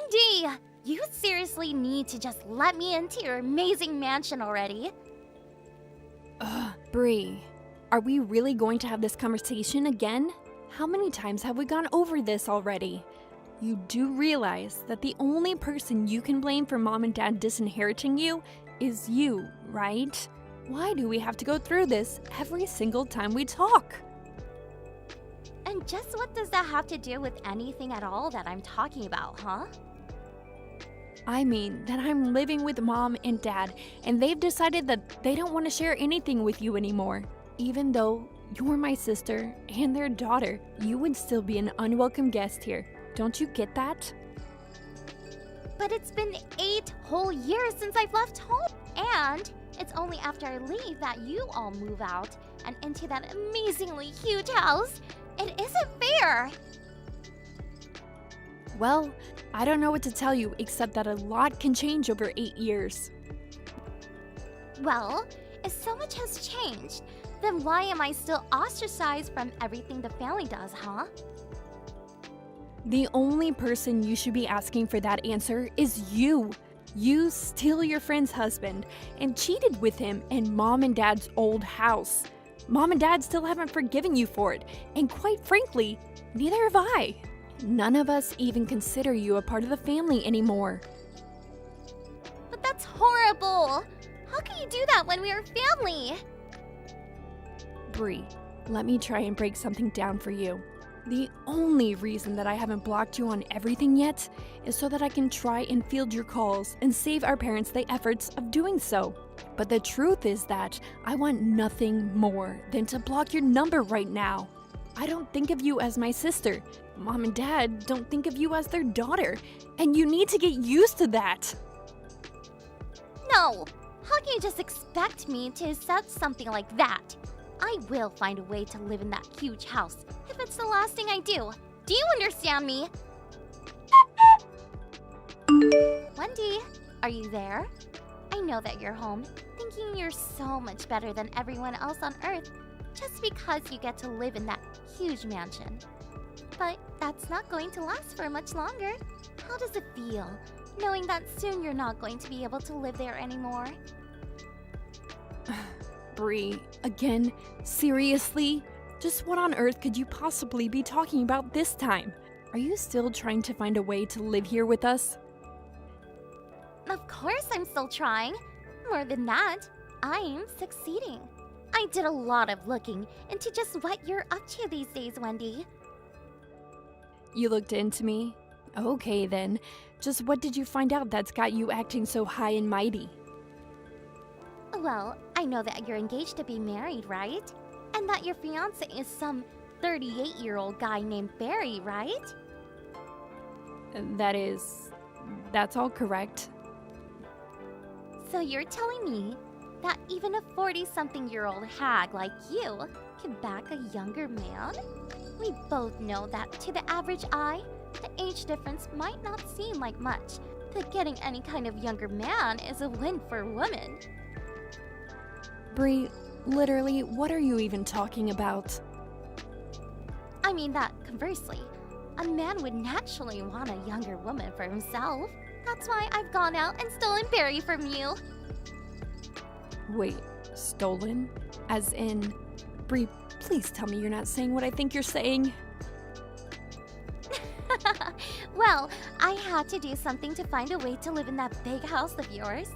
Wendy! You seriously need to just let me into your amazing mansion already. Bree, are we really going to have this conversation again? How many times have we gone over this already? You do realize that the only person you can blame for mom and dad disinheriting you is you, right? Why do we have to go through this every single time we talk? And just what does that have to do with anything at all that I'm talking about, huh? I mean that I'm living with mom and dad, and they've decided that they don't want to share anything with you anymore. Even though you're my sister and their daughter, you would still be an unwelcome guest here. Don't you get that? But it's been 8 whole years since I've left home. And it's only after I leave that you all move out and into that amazingly huge house. It isn't fair. Well, I don't know what to tell you except that a lot can change over 8 years. Well, if so much has changed, then why am I still ostracized from everything the family does, huh? The only person you should be asking for that answer is you. You steal your friend's husband and cheated with him in mom and dad's old house. Mom and dad still haven't forgiven you for it, and quite frankly, neither have I. None of us even consider you a part of the family anymore. But that's horrible! How can you do that when we are family? Bree, let me try and break something down for you. The only reason that I haven't blocked you on everything yet is so that I can try and field your calls and save our parents the efforts of doing so. But the truth is that I want nothing more than to block your number right now. I don't think of you as my sister. Mom and dad don't think of you as their daughter, and you need to get used to that. No! How can you just expect me to accept something like that? I will find a way to live in that huge house if it's the last thing I do. Do you understand me? Wendy, are you there? I know that you're home, thinking you're so much better than everyone else on Earth just because you get to live in that huge mansion. But that's not going to last for much longer. How does it feel, knowing that soon you're not going to be able to live there anymore? Bree, again? Seriously? Just what on earth could you possibly be talking about this time? Are you still trying to find a way to live here with us? Of course I'm still trying. More than that, I'm succeeding. I did a lot of looking into just what you're up to these days, Wendy. You looked into me? Okay then. Just what did you find out that's got you acting so high and mighty? Well, I know that you're engaged to be married, right? And that your fiancé is some 38-year-old guy named Barry, right? That's all correct. So you're telling me that even a 40-something-year-old hag like you can back a younger man? We both know that to the average eye, the age difference might not seem like much, but getting any kind of younger man is a win for women. Bree, literally, what are you even talking about? I mean that, conversely, a man would naturally want a younger woman for himself. That's why I've gone out and stolen Barry from you. Wait, stolen? As in... Bree, please tell me you're not saying what I think you're saying. Well, I had to do something to find a way to live in that big house of yours.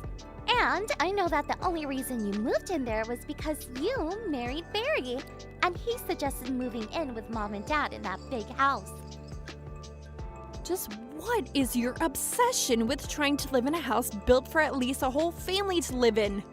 And I know that the only reason you moved in there was because you married Barry. And he suggested moving in with mom and dad in that big house. Just what is your obsession with trying to live in a house built for at least a whole family to live in?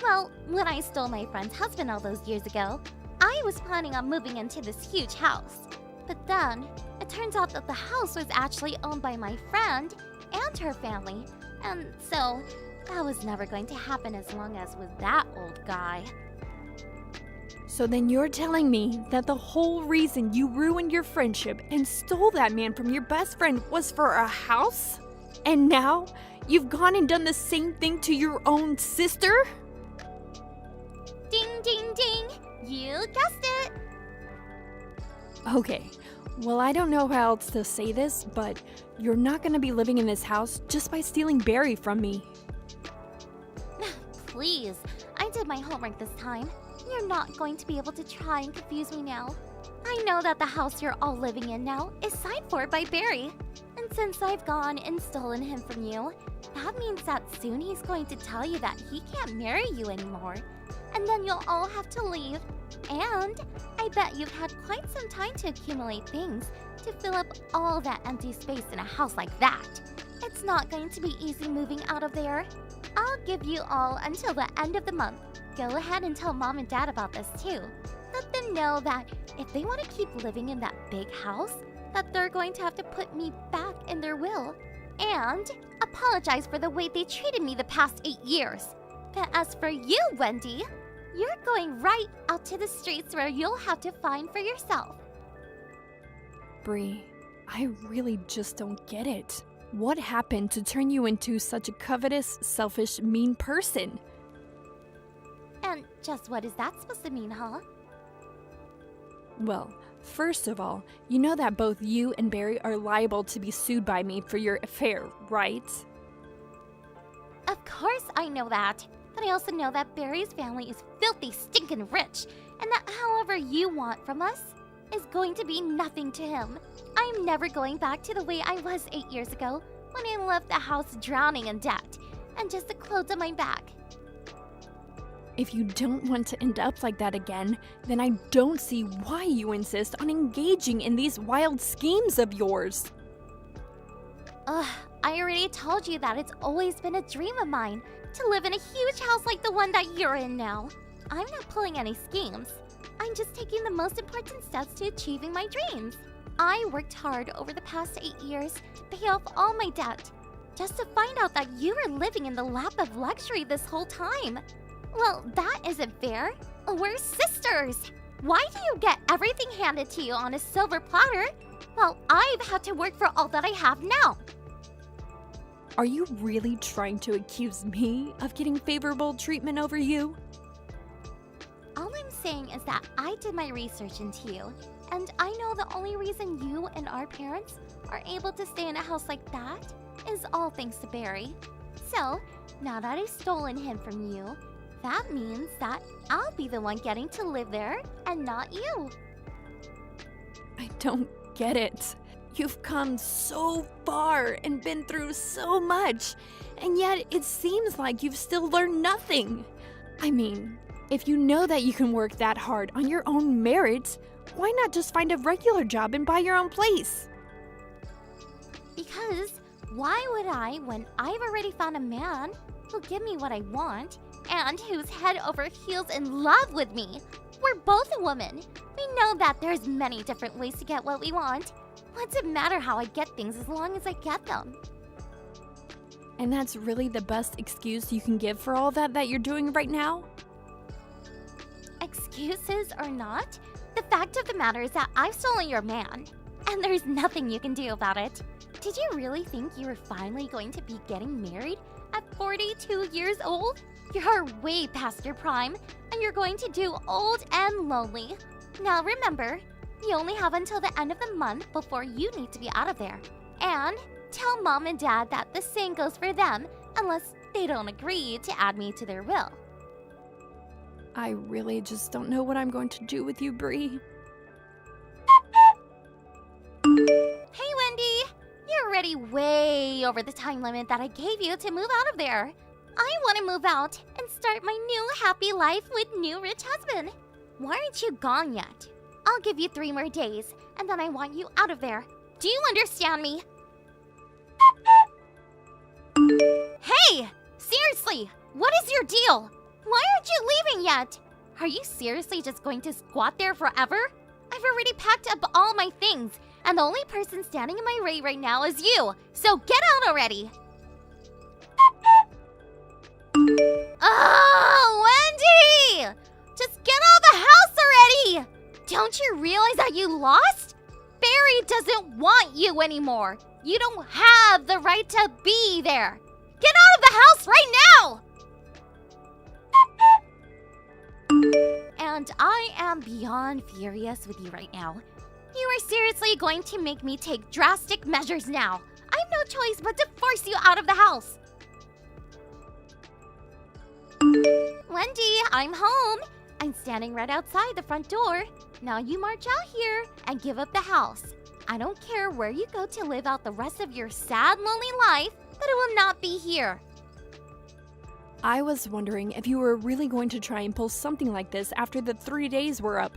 Well, when I stole my friend's husband all those years ago, I was planning on moving into this huge house. But then, it turns out that the house was actually owned by my friend and her family. And so, that was never going to happen as long as with that old guy. So then you're telling me that the whole reason you ruined your friendship and stole that man from your best friend was for a house? And now, you've gone and done the same thing to your own sister? Ding, ding, ding! You guessed it! Okay, Well, I don't know how else to say this, but you're not gonna be living in this house just by stealing Barry from me. Please, I did my homework this time. You're not going to be able to try and confuse me now. I know that the house you're all living in now is signed for by Barry. And since I've gone and stolen him from you, that means that soon he's going to tell you that he can't marry you anymore. And then you'll all have to leave. And I bet you've had quite some time to accumulate things to fill up all that empty space in a house like that. It's not going to be easy moving out of there. I'll give you all until the end of the month. Go ahead and tell Mom and Dad about this too. Let them know that if they want to keep living in that big house, that they're going to have to put me back in their will. And apologize for the way they treated me the past 8 years. But as for you, Wendy, you're going right out to the streets where you'll have to find for yourself. Bree, I really just don't get it. What happened to turn you into such a covetous, selfish, mean person? And just what is that supposed to mean, huh? Well, first of all, you know that both you and Barry are liable to be sued by me for your affair, right? Of course I know that. But I also know that Barry's family is filthy, stinking rich, and that however you want from us is going to be nothing to him. I'm never going back to the way I was 8 years ago when I left the house drowning in debt and just the clothes on my back. If you don't want to end up like that again, then I don't see why you insist on engaging in these wild schemes of yours. Ugh, I already told you that it's always been a dream of mine to live in a huge house like the one that you're in now. I'm not pulling any schemes. I'm just taking the most important steps to achieving my dreams. I worked hard over the past 8 years to pay off all my debt, just to find out that you were living in the lap of luxury this whole time. Well, that isn't fair. We're sisters. Why do you get everything handed to you on a silver platter? Well, I've had to work for all that I have now. Are you really trying to accuse me of getting favorable treatment over you? All I'm saying is that I did my research into you, and I know the only reason you and our parents are able to stay in a house like that is all thanks to Barry. So, now that I've stolen him from you, that means that I'll be the one getting to live there and not you. I don't get it. You've come so far and been through so much, and yet it seems like you've still learned nothing. I mean, if you know that you can work that hard on your own merit, why not just find a regular job and buy your own place? Because why would I when I've already found a man who'll give me what I want and who's head over heels in love with me? We're both a woman. We know that there's many different ways to get what we want. What's it matter how I get things as long as I get them? And that's really the best excuse you can give for all that you're doing right now? Excuses or not, the fact of the matter is that I've stolen your man, and there's nothing you can do about it. Did you really think you were finally going to be getting married at 42 years old? You're way past your prime, and you're going to do old and lonely. Now remember, you only have until the end of the month before you need to be out of there. And tell Mom and Dad that the same goes for them unless they don't agree to add me to their will. I really just don't know what I'm going to do with you, Bree. Hey, Wendy! You're already way over the time limit that I gave you to move out of there. I want to move out and start my new happy life with new rich husband. Why aren't you gone yet? I'll give you 3 more days, and then I want you out of there. Do you understand me? Hey! Seriously! What is your deal? Why aren't you leaving yet? Are you seriously just going to squat there forever? I've already packed up all my things, and the only person standing in my way right now is you. So get out already! Oh, Wendy! Just get out of the house already! Don't you realize that you lost? Barry doesn't want you anymore. You don't have the right to be there. Get out of the house right now! And I am beyond furious with you right now. You are seriously going to make me take drastic measures now. I have no choice but to force you out of the house. Wendy, I'm home. I'm standing right outside the front door. Now you march out here and give up the house. I don't care where you go to live out the rest of your sad, lonely life, but it will not be here. I was wondering if you were really going to try and pull something like this after the 3 days were up.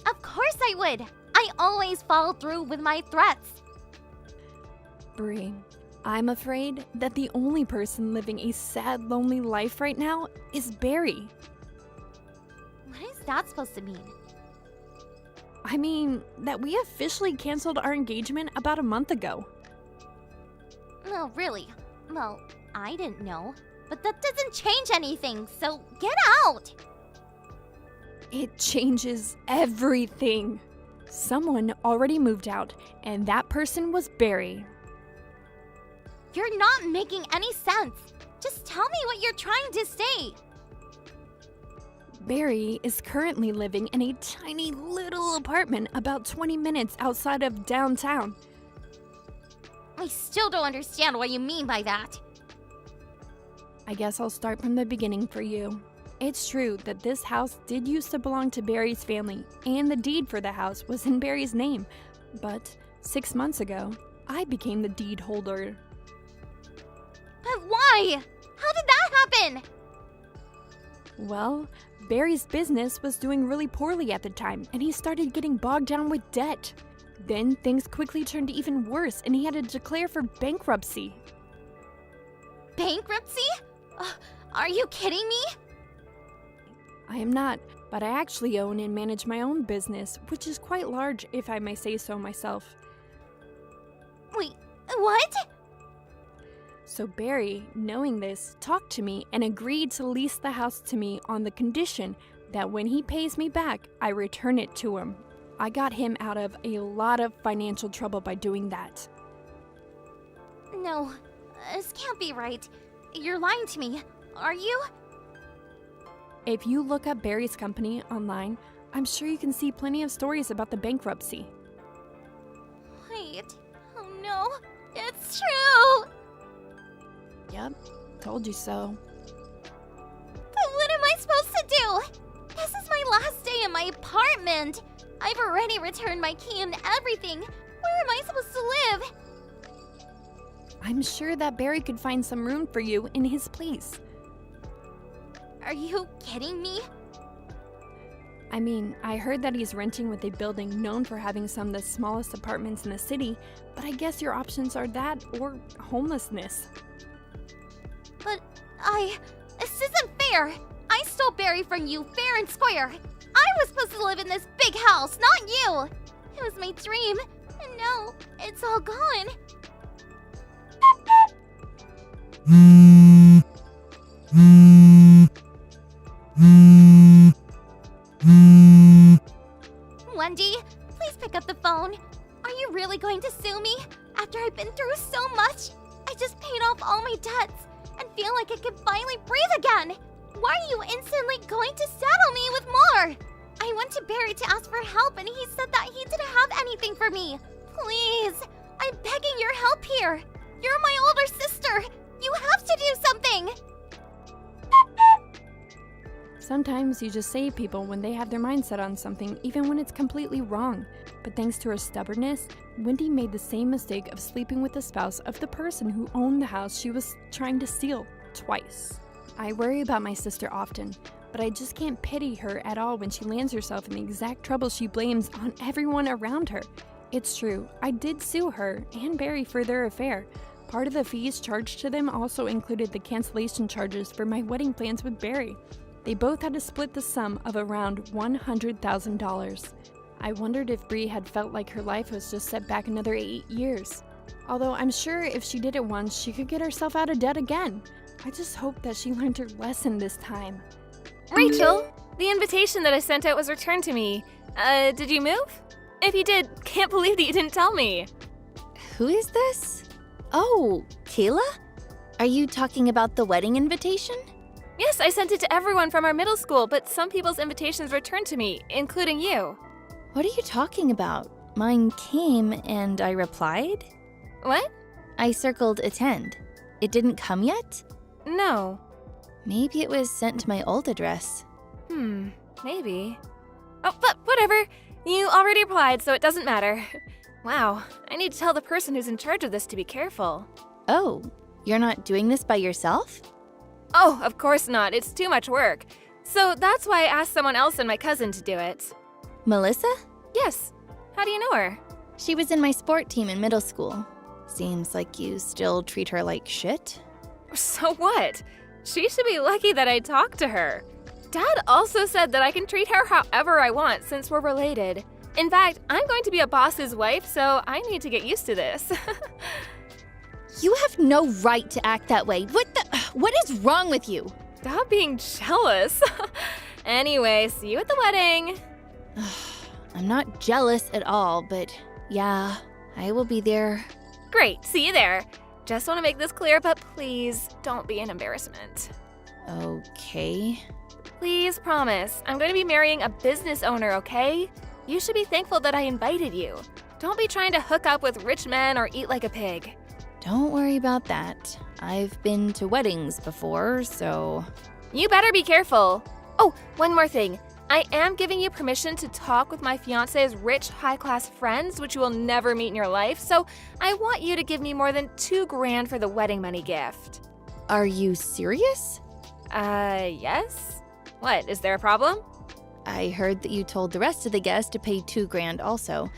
Of course I would. I always follow through with my threats. Bree, I'm afraid that the only person living a sad, lonely life right now is Barry. What is that supposed to mean? I mean, that we officially canceled our engagement about a month ago. No, really. Well, I didn't know. But that doesn't change anything, so get out! It changes everything. Someone already moved out, and that person was Barry. You're not making any sense. Just tell me what you're trying to say. Barry is currently living in a tiny little apartment about 20 minutes outside of downtown. I still don't understand what you mean by that. I guess I'll start from the beginning for you. It's true that this house did used to belong to Barry's family, and the deed for the house was in Barry's name. But 6 months ago, I became the deed holder. But why? How did that happen? Well, Barry's business was doing really poorly at the time, and he started getting bogged down with debt. Then things quickly turned even worse, and he had to declare for bankruptcy. Bankruptcy? Are you kidding me? I am not, but I actually own and manage my own business, which is quite large, if I may say so myself. Wait, what? So Barry, knowing this, talked to me and agreed to lease the house to me on the condition that when he pays me back, I return it to him. I got him out of a lot of financial trouble by doing that. No, this can't be right. You're lying to me, are you? If you look up Barry's company online, I'm sure you can see plenty of stories about the bankruptcy. Wait, oh no, it's true! Yep, told you so. But what am I supposed to do? This is my last day in my apartment. I've already returned my key and everything. Where am I supposed to live? I'm sure that Barry could find some room for you in his place. Are you kidding me? I mean, I heard that he's renting with a building known for having some of the smallest apartments in the city, but I guess your options are that or homelessness. But this isn't fair. I stole Barry from you fair and square. I was supposed to live in this big house, not you. It was my dream, and now it's all gone. Wendy, please pick up the phone. Are you really going to sue me? After I've been through so much? I just paid off all my debts and feel like I can finally breathe again. Why are you instantly going to saddle me with more? I went to Barry to ask for help and he said that he didn't have anything for me. Please, I'm begging your help here. You're my older sister. You have to do something. Sometimes you just save people when they have their mind set on something, even when it's completely wrong. But thanks to her stubbornness, Wendy made the same mistake of sleeping with the spouse of the person who owned the house she was trying to steal twice. I worry about my sister often, but I just can't pity her at all when she lands herself in the exact trouble she blames on everyone around her. It's true, I did sue her and Barry for their affair. Part of the fees charged to them also included the cancellation charges for my wedding plans with Barry. They both had to split the sum of around $100,000. I wondered if Bree had felt like her life was just set back another 8 years. Although I'm sure if she did it once, she could get herself out of debt again. I just hope that she learned her lesson this time. Rachel, the invitation that I sent out was returned to me. Did you move? If you did, can't believe that you didn't tell me. Who is this? Oh, Kayla? Are you talking about the wedding invitation? Yes, I sent it to everyone from our middle school, but some people's invitations returned to me, including you. What are you talking about? Mine came and I replied? What? I circled attend. It didn't come yet? No. Maybe it was sent to my old address. Maybe. Oh, but whatever. You already replied, so it doesn't matter. Wow, I need to tell the person who's in charge of this to be careful. Oh, you're not doing this by yourself? Oh, of course not. It's too much work. So that's why I asked someone else and my cousin to do it. Melissa? Yes. How do you know her? She was in my sport team in middle school. Seems like you still treat her like shit. So what? She should be lucky that I talked to her. Dad also said that I can treat her however I want since we're related. In fact, I'm going to be a boss's wife, so I need to get used to this. You have no right to act that way. What is wrong with you? Stop being jealous. Anyway, see you at the wedding. I'm not jealous at all, but yeah, I will be there. Great, see you there. Just want to make this clear, but please don't be an embarrassment. Okay. Please promise, I'm going to be marrying a business owner, okay? You should be thankful that I invited you. Don't be trying to hook up with rich men or eat like a pig. Don't worry about that. I've been to weddings before, so... You better be careful. Oh, one more thing. I am giving you permission to talk with my fiance's rich, high-class friends, which you will never meet in your life, so I want you to give me more than $2,000 for the wedding money gift. Are you serious? Yes? What, is there a problem? I heard that you told the rest of the guests to pay $2,000 also.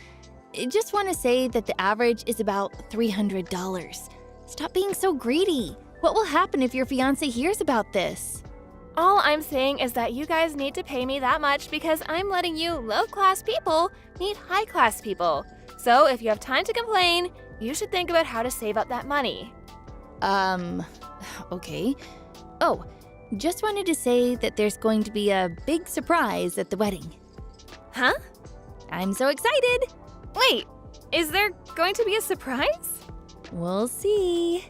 I just want to say that the average is about $300. Stop being so greedy. What will happen if your fiance hears about this? All I'm saying is that you guys need to pay me that much because I'm letting you low-class people meet high-class people. So if you have time to complain, you should think about how to save up that money. Okay. Oh, just wanted to say that there's going to be a big surprise at the wedding. Huh? I'm so excited! Wait, is there going to be a surprise? We'll see.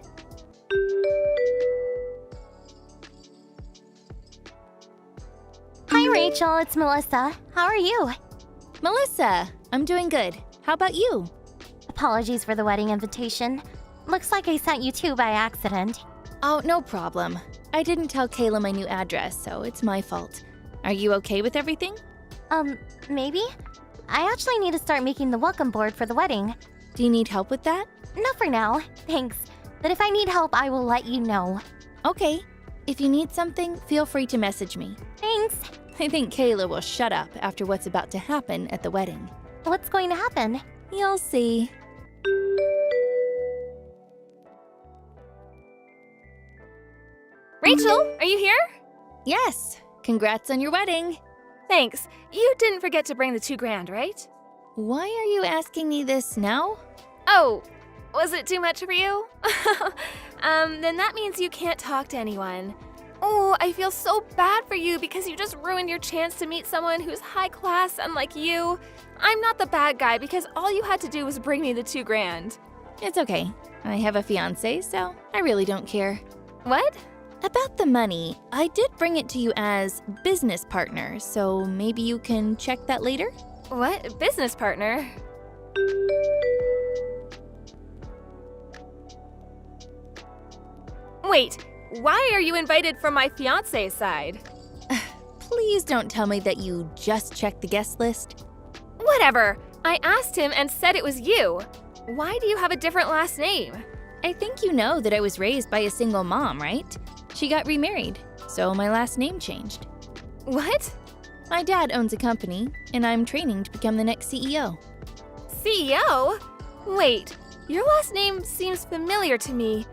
Hi, Rachel. It's Melissa. How are you? Melissa, I'm doing good. How about you? Apologies for the wedding invitation. Looks like I sent you two by accident. Oh, no problem. I didn't tell Kayla my new address, so it's my fault. Are you okay with everything? Maybe? I actually need to start making the welcome board for the wedding. Do you need help with that? Not for now, thanks. But if I need help, I will let you know. Okay. If you need something, feel free to message me. Thanks. I think Kayla will shut up after what's about to happen at the wedding. What's going to happen? You'll see. Rachel, are you here? Yes. Congrats on your wedding. Thanks. You didn't forget to bring the $2,000, right? Why are you asking me this now? Oh, was it too much for you? Then that means you can't talk to anyone. Oh, I feel so bad for you because you just ruined your chance to meet someone who's high class unlike you. I'm not the bad guy because all you had to do was bring me the $2,000. It's okay. I have a fiance, so I really don't care. What? About the money, I did bring it to you as business partner, so maybe you can check that later? What? Business partner? Wait, why are you invited from my fiance's side? Please don't tell me that you just checked the guest list. Whatever. I asked him and said it was you. Why do you have a different last name? I think you know that I was raised by a single mom, right? She got remarried, so my last name changed. What? My dad owns a company, and I'm training to become the next CEO. CEO? Wait, your last name seems familiar to me.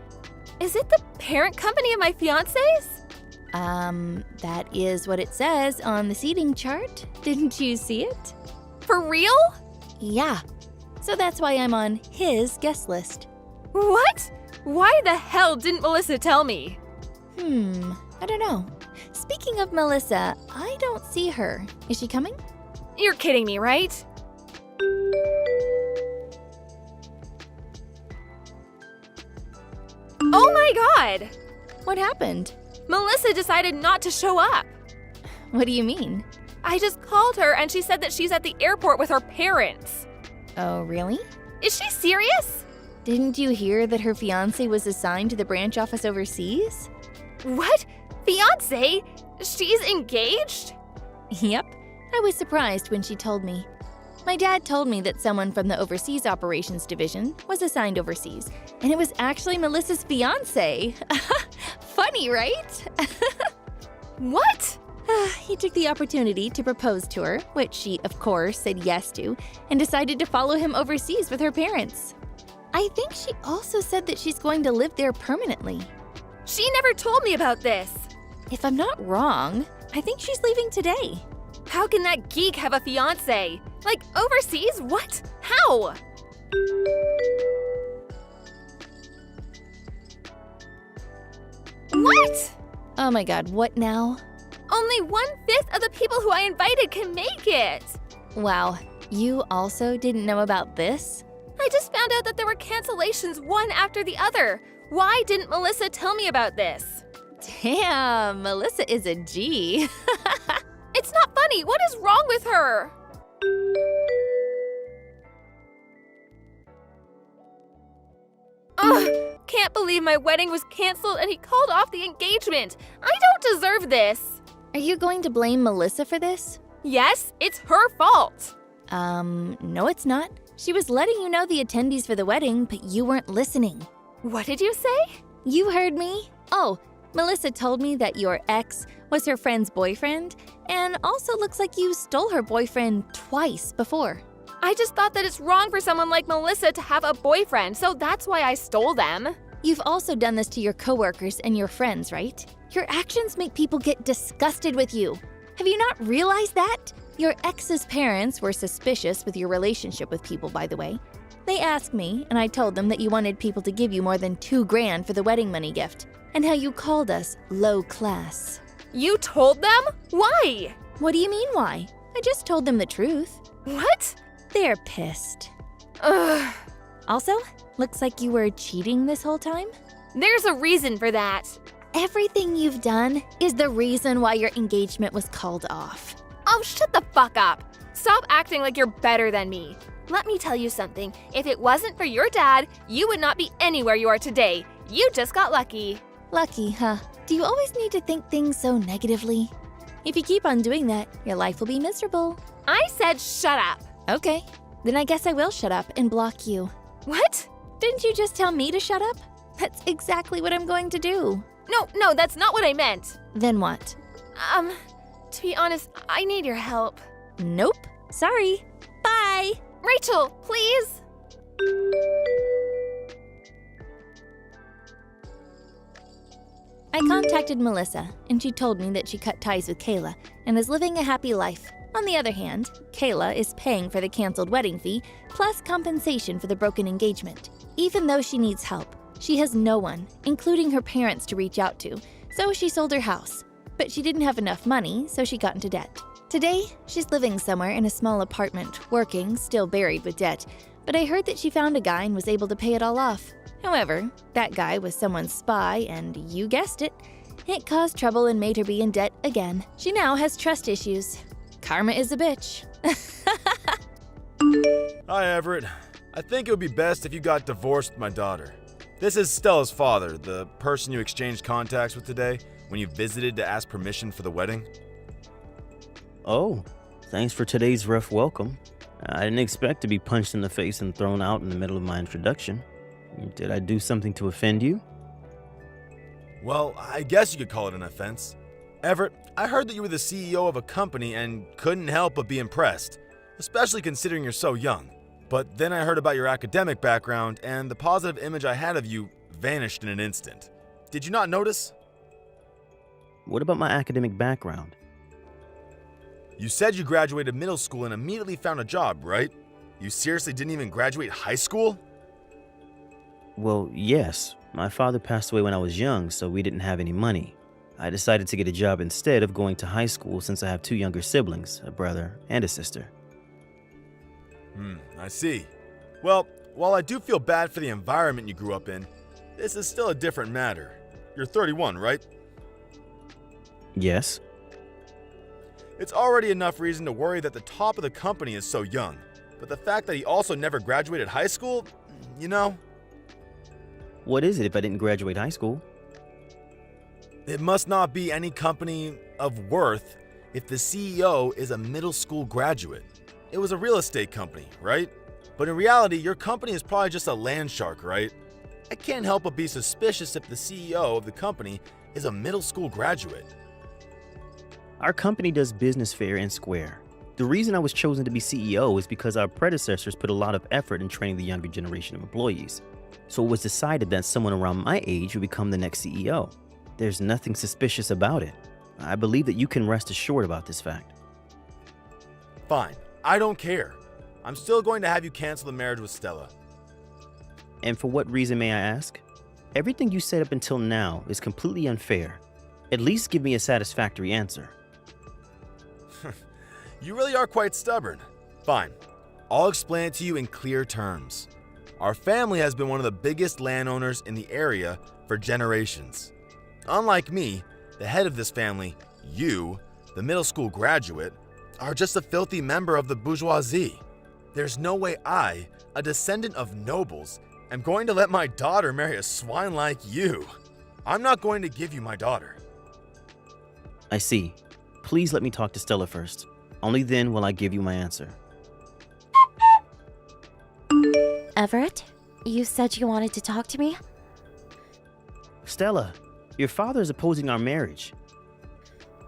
Is it the parent company of my fiance's? That is what it says on the seating chart. Didn't you see it? For real? Yeah. So that's why I'm on his guest list. What? Why the hell didn't Melissa tell me? I don't know. Speaking of Melissa, I don't see her. Is she coming? You're kidding me, right? Oh my god! What happened? Melissa decided not to show up. What do you mean? I just called her and she said that she's at the airport with her parents. Oh, really? Is she serious? Didn't you hear that her fiancé was assigned to the branch office overseas? What? Fiancé? She's engaged? Yep. I was surprised when she told me. My dad told me that someone from the Overseas Operations Division was assigned overseas, and it was actually Melissa's fiancé. Funny, right? What? He took the opportunity to propose to her, which she, of course, said yes to, and decided to follow him overseas with her parents. I think she also said that she's going to live there permanently. She never told me about this. If I'm not wrong, I think she's leaving today. How can that geek have a fiancé? Like, overseas? What? How? What? Oh my god, what now? Only 1/5 of the people who I invited can make it. Wow, you also didn't know about this? I just found out that there were cancellations one after the other. Why didn't Melissa tell me about this? Damn, Melissa is a G. It's not funny. What is wrong with her? Ugh, can't believe my wedding was canceled and he called off the engagement. I don't deserve this. Are you going to blame Melissa for this? Yes, it's her fault. No it's not. She was letting you know the attendees for the wedding, but you weren't listening. What did you say? You heard me. Oh, Melissa told me that your ex was her friend's boyfriend, and also looks like you stole her boyfriend twice before. I just thought that it's wrong for someone like Melissa to have a boyfriend, so that's why I stole them. You've also done this to your coworkers and your friends, right? Your actions make people get disgusted with you. Have you not realized that? Your ex's parents were suspicious with your relationship with people, by the way. They asked me, and I told them that you wanted people to give you more than $2,000 for the wedding money gift, and how you called us low class. You told them? Why? What do you mean, why? I just told them the truth. What? They're pissed. Ugh. Also, looks like you were cheating this whole time? There's a reason for that. Everything you've done is the reason why your engagement was called off. Oh, shut the fuck up. Stop acting like you're better than me. Let me tell you something. If it wasn't for your dad, you would not be anywhere you are today. You just got lucky. Lucky, huh? Do you always need to think things so negatively? If you keep on doing that, your life will be miserable. I said shut up. Okay, then I guess I will shut up and block you. What? Didn't you just tell me to shut up? That's exactly what I'm going to do. No, that's not what I meant. Then what? To be honest, I need your help. Nope. Sorry. Bye. Rachel, please. I contacted Melissa, and she told me that she cut ties with Kayla and is living a happy life. On the other hand, Kayla is paying for the canceled wedding fee, plus compensation for the broken engagement. Even though she needs help, she has no one, including her parents, to reach out to, so she sold her house. But she didn't have enough money, so she got into debt. Today, she's living somewhere in a small apartment, working, still buried with debt, but I heard that she found a guy and was able to pay it all off. However, that guy was someone's spy, and you guessed it, it caused trouble and made her be in debt again. She now has trust issues. Karma is a bitch. Hi, Everett. I think it would be best if you got divorced with my daughter. This is Stella's father, the person you exchanged contacts with today when you visited to ask permission for the wedding. Oh, thanks for today's rough welcome. I didn't expect to be punched in the face and thrown out in the middle of my introduction. Did I do something to offend you? Well, I guess you could call it an offense. Everett, I heard that you were the CEO of a company and couldn't help but be impressed, especially considering you're so young. But then I heard about your academic background, and the positive image I had of you vanished in an instant. Did you not notice? What about my academic background? You said you graduated middle school and immediately found a job, right? You seriously didn't even graduate high school? Well, yes. My father passed away when I was young, so we didn't have any money. I decided to get a job instead of going to high school since I have 2 younger siblings, a brother and a sister. I see. Well, while I do feel bad for the environment you grew up in, this is still a different matter. You're 31, right? Yes? It's already enough reason to worry that the top of the company is so young. But the fact that he also never graduated high school, you know, What is it if I didn't graduate high school? it must not be any company of worth if the CEO is a middle school graduate. It was a real estate company, right? But in reality, your company is probably just a land shark, right? I can't help but be suspicious if the CEO of the company is a middle school graduate. Our company does business fair and square. The reason I was chosen to be CEO is because our predecessors put a lot of effort in training the younger generation of employees. So it was decided that someone around my age would become the next CEO. There's nothing suspicious about it. I believe that you can rest assured about this fact. Fine, I don't care. I'm still going to have you cancel the marriage with Stella. And for what reason, may I ask? Everything you said up until now is completely unfair. At least give me a satisfactory answer. You really are quite stubborn. Fine, I'll explain it to you in clear terms. Our family has been one of the biggest landowners in the area for generations. Unlike me, the head of this family, you, the middle school graduate, are just a filthy member of the bourgeoisie. There's no way I, a descendant of nobles, am going to let my daughter marry a swine like you. I'm not going to give you my daughter. I see. Please let me talk to Stella first. Only then will I give you my answer. Everett, you said you wanted to talk to me? Stella, your father is opposing our marriage.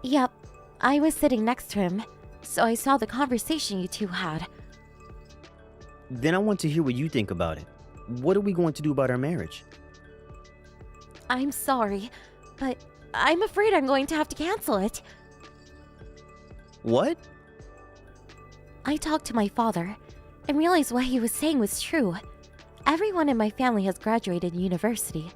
Yep, I was sitting next to him, so I saw the conversation you two had. Then I want to hear what you think about it. What are we going to do about our marriage? I'm sorry, but I'm afraid I'm going to have to cancel it. What? I talked to my father and realized what he was saying was true. Everyone in my family has graduated university,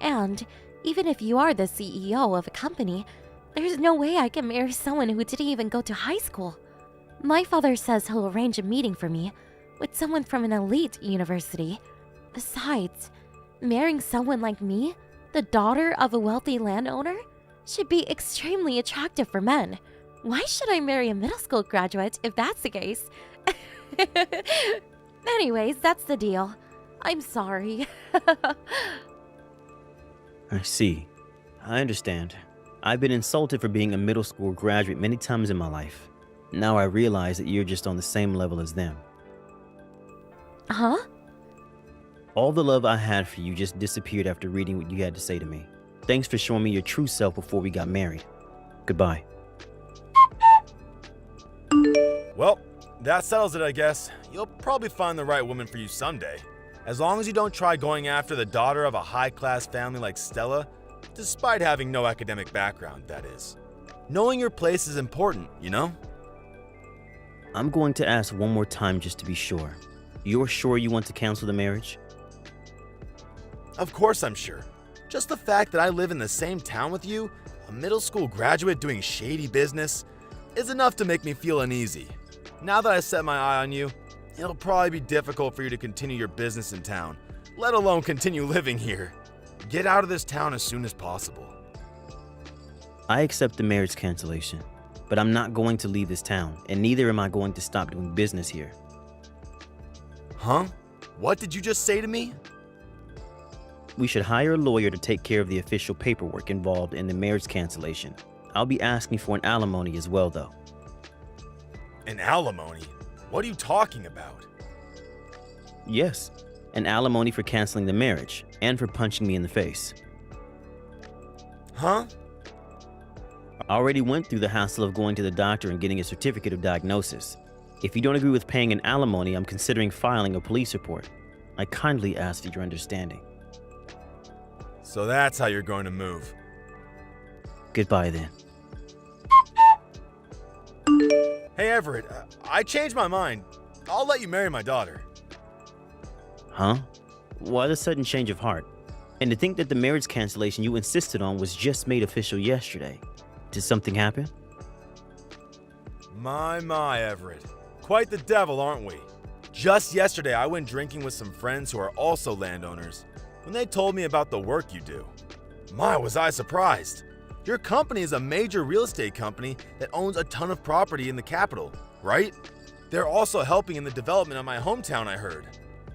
and even if you are the CEO of a company, there's no way I can marry someone who didn't even go to high school. My father says he'll arrange a meeting for me with someone from an elite university. Besides, marrying someone like me, the daughter of a wealthy landowner, should be extremely attractive for men. Why should I marry a middle school graduate if that's the case? Anyways, that's the deal. I'm sorry. I see. I understand. I've been insulted for being a middle school graduate many times in my life. Now I realize that you're just on the same level as them. Huh? All the love I had for you just disappeared after reading what you had to say to me. Thanks for showing me your true self before we got married. Goodbye. Well, that settles it, I guess. You'll probably find the right woman for you someday. As long as you don't try going after the daughter of a high-class family like Stella, despite having no academic background, that is. Knowing your place is important, you know? I'm going to ask one more time just to be sure. You're sure you want to cancel the marriage? Of course I'm sure. Just the fact that I live in the same town with you, a middle school graduate doing shady business, is enough to make me feel uneasy. Now that I set my eye on you, it'll probably be difficult for you to continue your business in town, let alone continue living here. Get out of this town as soon as possible. I accept the marriage cancellation, but I'm not going to leave this town, and neither am I going to stop doing business here. Huh? What did you just say to me? We should hire a lawyer to take care of the official paperwork involved in the marriage cancellation. I'll be asking for an alimony as well, though. An alimony? What are you talking about? Yes, an alimony for canceling the marriage and for punching me in the face. Huh? I already went through the hassle of going to the doctor and getting a certificate of diagnosis. If you don't agree with paying an alimony, I'm considering filing a police report. I kindly ask for your understanding. So that's how you're going to move. Goodbye then. Hey Everett, I changed my mind. I'll let you marry my daughter. Huh? Why the sudden change of heart? And to think that the marriage cancellation you insisted on was just made official yesterday. Did something happen? My, Everett. Quite the devil, aren't we? Just yesterday, I went drinking with some friends who are also landowners when they told me about the work you do. My, was I surprised. Your company is a major real estate company that owns a ton of property in the capital, right? They're also helping in the development of my hometown, I heard.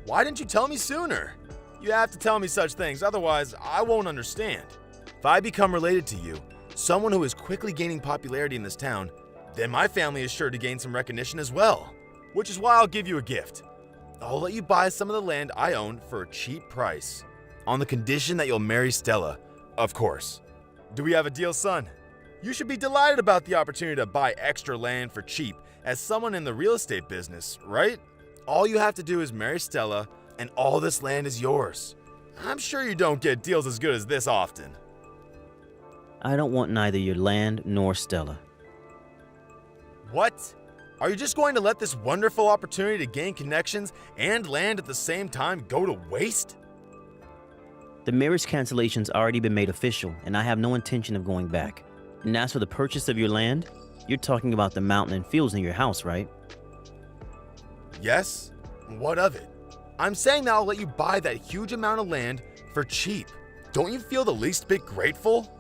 Why didn't you tell me sooner? You have to tell me such things, otherwise I won't understand. If I become related to you, someone who is quickly gaining popularity in this town, then my family is sure to gain some recognition as well. Which is why I'll give you a gift. I'll let you buy some of the land I own for a cheap price. On the condition that you'll marry Stella, of course. Do we have a deal, son? You should be delighted about the opportunity to buy extra land for cheap as someone in the real estate business, right? All you have to do is marry Stella and all this land is yours. I'm sure you don't get deals as good as this often. I don't want neither your land nor Stella. What? Are you just going to let this wonderful opportunity to gain connections and land at the same time go to waste? The marriage cancellation's already been made official, and I have no intention of going back. And as for the purchase of your land, you're talking about the mountain and fields near your house, right? Yes? What of it? I'm saying that I'll let you buy that huge amount of land for cheap. Don't you feel the least bit grateful?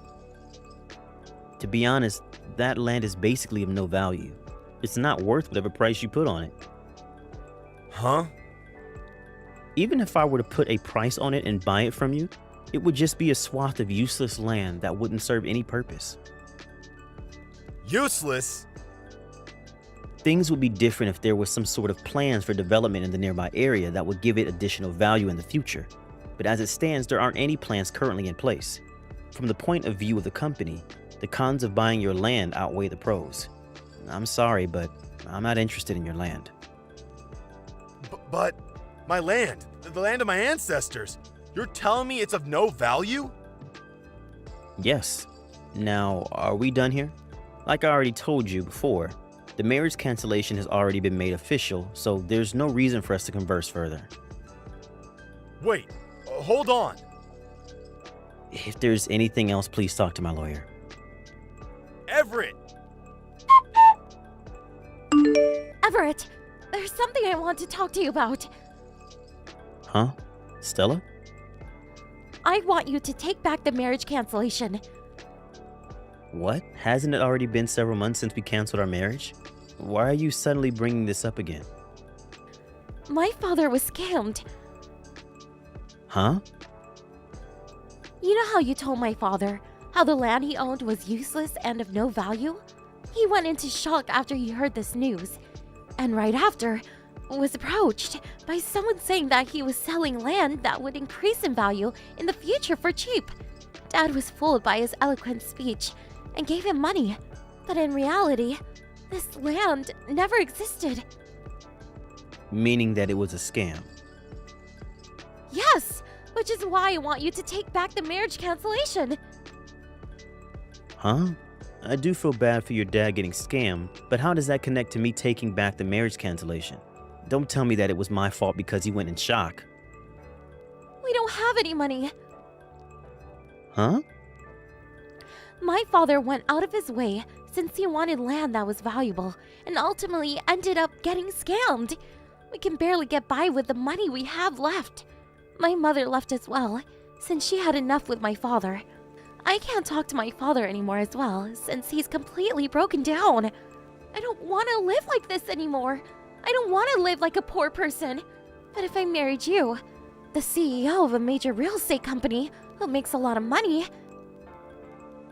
To be honest, that land is basically of no value. It's not worth whatever price you put on it. Huh? Even if I were to put a price on it and buy it from you, it would just be a swath of useless land that wouldn't serve any purpose. Useless? Things would be different if there was some sort of plans for development in the nearby area that would give it additional value in the future. But as it stands, there aren't any plans currently in place. From the point of view of the company, the cons of buying your land outweigh the pros. I'm sorry, but I'm not interested in your land. But my land, the land of my ancestors, you're telling me it's of no value? Yes. Now, are we done here? Like I already told you before, the marriage cancellation has already been made official, so there's no reason for us to converse further. Wait, hold on. If there's anything else, please talk to my lawyer. Everett! Everett, there's something I want to talk to you about. Huh? Stella? I want you to take back the marriage cancellation. What? Hasn't it already been several months since we canceled our marriage? Why are you suddenly bringing this up again? My father was scammed. Huh? You know how you told my father how the land he owned was useless and of no value? He went into shock after he heard this news, and right after, was approached by someone saying that he was selling land that would increase in value in the future for cheap. Dad was fooled by his eloquent speech and gave him money, but in reality, this land never existed. Meaning that it was a scam. Yes, which is why I want you to take back the marriage cancellation. Huh? I do feel bad for your dad getting scammed, but how does that connect to me taking back the marriage cancellation? Don't tell me that it was my fault because he went in shock. We don't have any money. Huh? My father went out of his way since he wanted land that was valuable and ultimately ended up getting scammed. We can barely get by with the money we have left. My mother left as well, since she had enough with my father. I can't talk to my father anymore as well, since he's completely broken down. I don't want to live like this anymore. I don't want to live like a poor person. But if I married you, the CEO of a major real estate company who makes a lot of money...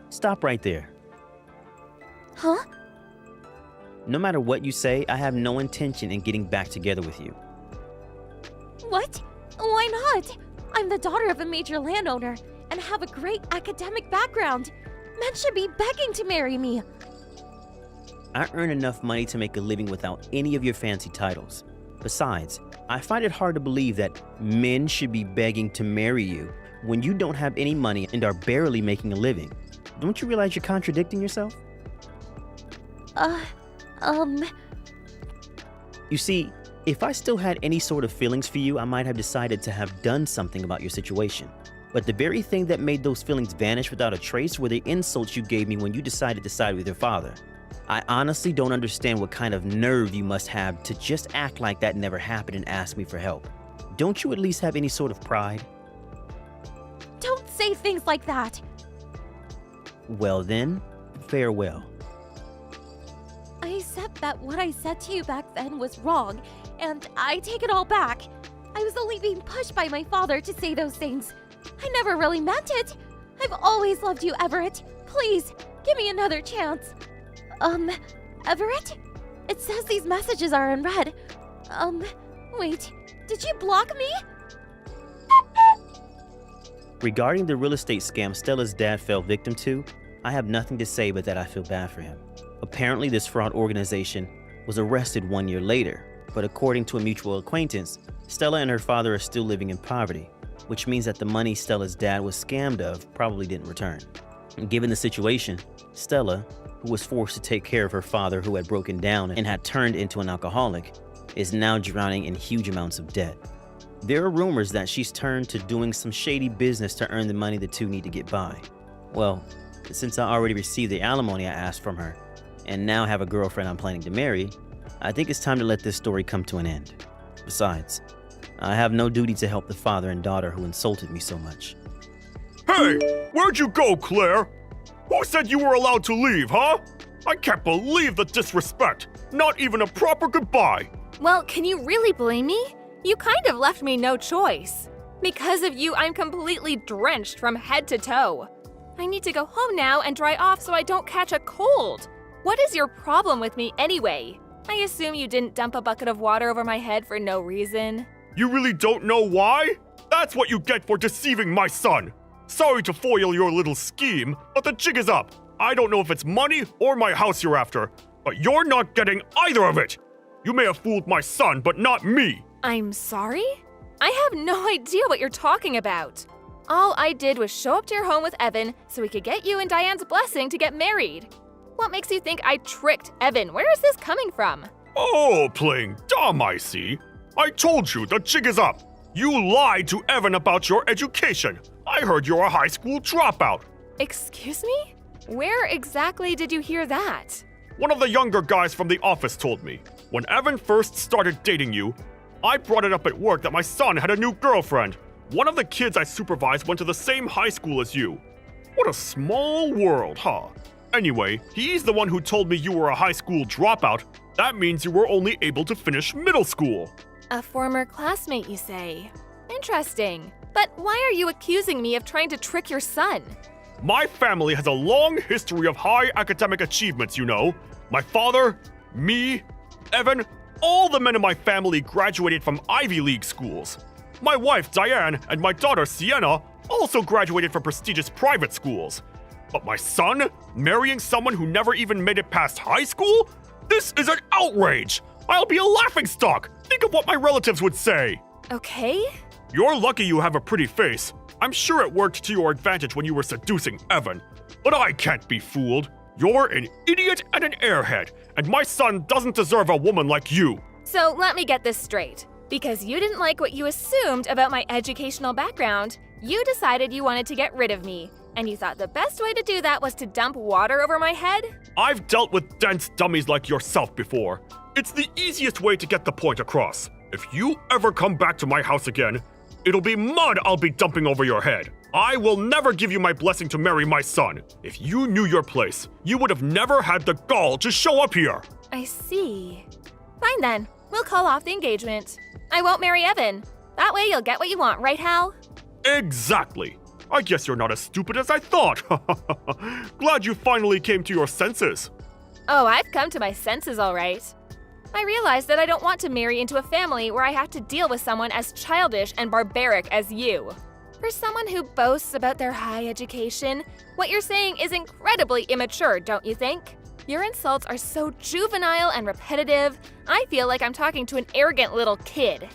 Stop right there. Huh? No matter what you say, I have no intention in getting back together with you. What? Why not? I'm the daughter of a major landowner and have a great academic background. Men should be begging to marry me. I earn enough money to make a living without any of your fancy titles. Besides, I find it hard to believe that men should be begging to marry you when you don't have any money and are barely making a living. Don't you realize you're contradicting yourself? You see, if I still had any sort of feelings for you, I might have decided to have done something about your situation. But the very thing that made those feelings vanish without a trace were the insults you gave me when you decided to side with your father. I honestly don't understand what kind of nerve you must have to just act like that never happened and ask me for help. Don't you at least have any sort of pride? Don't say things like that. Well then, farewell. I accept that what I said to you back then was wrong, and I take it all back. I was only being pushed by my father to say those things. I never really meant it. I've always loved you, Everett. Please, give me another chance. Everett? It says these messages are unread. Wait, did you block me? Regarding the real estate scam Stella's dad fell victim to, I have nothing to say but that I feel bad for him. Apparently, this fraud organization was arrested 1 year later, but according to a mutual acquaintance, Stella and her father are still living in poverty, which means that the money Stella's dad was scammed of probably didn't return. And given the situation, Stella, who was forced to take care of her father who had broken down and had turned into an alcoholic, is now drowning in huge amounts of debt. There are rumors that she's turned to doing some shady business to earn the money the two need to get by. Well, since I already received the alimony I asked from her, and now have a girlfriend I'm planning to marry, I think it's time to let this story come to an end. Besides, I have no duty to help the father and daughter who insulted me so much. Hey, where'd you go, Claire? Who said you were allowed to leave, huh? I can't believe the disrespect. Not even a proper goodbye. Well, can you really blame me? You kind of left me no choice. Because of you, I'm completely drenched from head to toe. I need to go home now and dry off so I don't catch a cold. What is your problem with me anyway? I assume you didn't dump a bucket of water over my head for no reason. You really don't know why? That's what you get for deceiving my son. Sorry to foil your little scheme, but the jig is up. I don't know if it's money or my house you're after, but you're not getting either of it. You may have fooled my son, but not me. I'm sorry? I have no idea what you're talking about. All I did was show up to your home with Evan so we could get you and Diane's blessing to get married. What makes you think I tricked Evan? Where is this coming from? Oh, playing dumb, I see. I told you the jig is up. You lied to Evan about your education. I heard you're a high school dropout. Excuse me? Where exactly did you hear that? One of the younger guys from the office told me. When Evan first started dating you, I brought it up at work that my son had a new girlfriend. One of the kids I supervised went to the same high school as you. What a small world, huh? Anyway, he's the one who told me you were a high school dropout. That means you were only able to finish middle school. A former classmate, you say? Interesting. But why are you accusing me of trying to trick your son? My family has a long history of high academic achievements, you know. My father, me, Evan, all the men in my family graduated from Ivy League schools. My wife, Diane, and my daughter, Sienna, also graduated from prestigious private schools. But my son, marrying someone who never even made it past high school? This is an outrage! I'll be a laughingstock! Think of what my relatives would say! Okay. You're lucky you have a pretty face. I'm sure it worked to your advantage when you were seducing Evan. But I can't be fooled. You're an idiot and an airhead, and my son doesn't deserve a woman like you. So let me get this straight. Because you didn't like what you assumed about my educational background, you decided you wanted to get rid of me. And you thought the best way to do that was to dump water over my head? I've dealt with dense dummies like yourself before. It's the easiest way to get the point across. If you ever come back to my house again, it'll be mud I'll be dumping over your head. I will never give you my blessing to marry my son. If you knew your place, you would have never had the gall to show up here. I see. Fine then, we'll call off the engagement. I won't marry Evan. That way you'll get what you want, right, Hal? Exactly. I guess you're not as stupid as I thought. Glad you finally came to your senses. Oh, I've come to my senses all right. I realized that I don't want to marry into a family where I have to deal with someone as childish and barbaric as you. For someone who boasts about their high education, what you're saying is incredibly immature, don't you think? Your insults are so juvenile and repetitive, I feel like I'm talking to an arrogant little kid.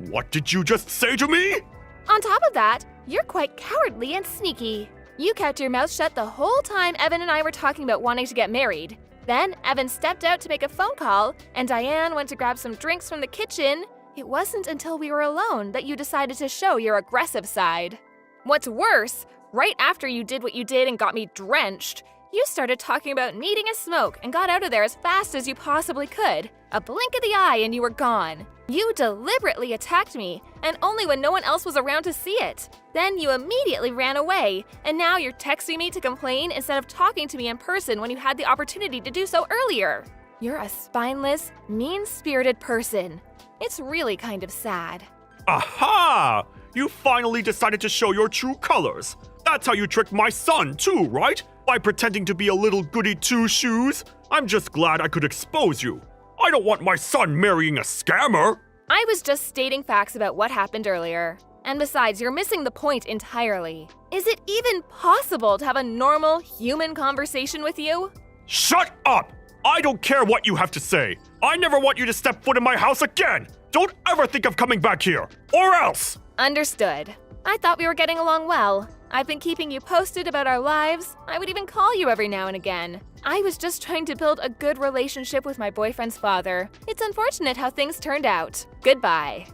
What did you just say to me? On top of that, you're quite cowardly and sneaky. You kept your mouth shut the whole time Evan and I were talking about wanting to get married. Then Evan stepped out to make a phone call, and Diane went to grab some drinks from the kitchen. It wasn't until we were alone that you decided to show your aggressive side. What's worse, right after you did what you did and got me drenched, You started talking about needing a smoke and got out of there as fast as you possibly could. A blink of the eye and you were gone. You deliberately attacked me, and only when no one else was around to see it. Then you immediately ran away, and now you're texting me to complain instead of talking to me in person when you had the opportunity to do so earlier. You're a spineless, mean-spirited person. It's really kind of sad. Aha! You finally decided to show your true colors. That's how you tricked my son, too, right? By pretending to be a little goody two-shoes. I'm just glad I could expose you. I don't want my son marrying a scammer. I was just stating facts about what happened earlier. And besides, you're missing the point entirely. Is it even possible to have a normal, human conversation with you? Shut up! I don't care what you have to say. I never want you to step foot in my house again. Don't ever think of coming back here, or else! Understood. I thought we were getting along well. I've been keeping you posted about our lives. I would even call you every now and again. I was just trying to build a good relationship with my boyfriend's father. It's unfortunate how things turned out. Goodbye.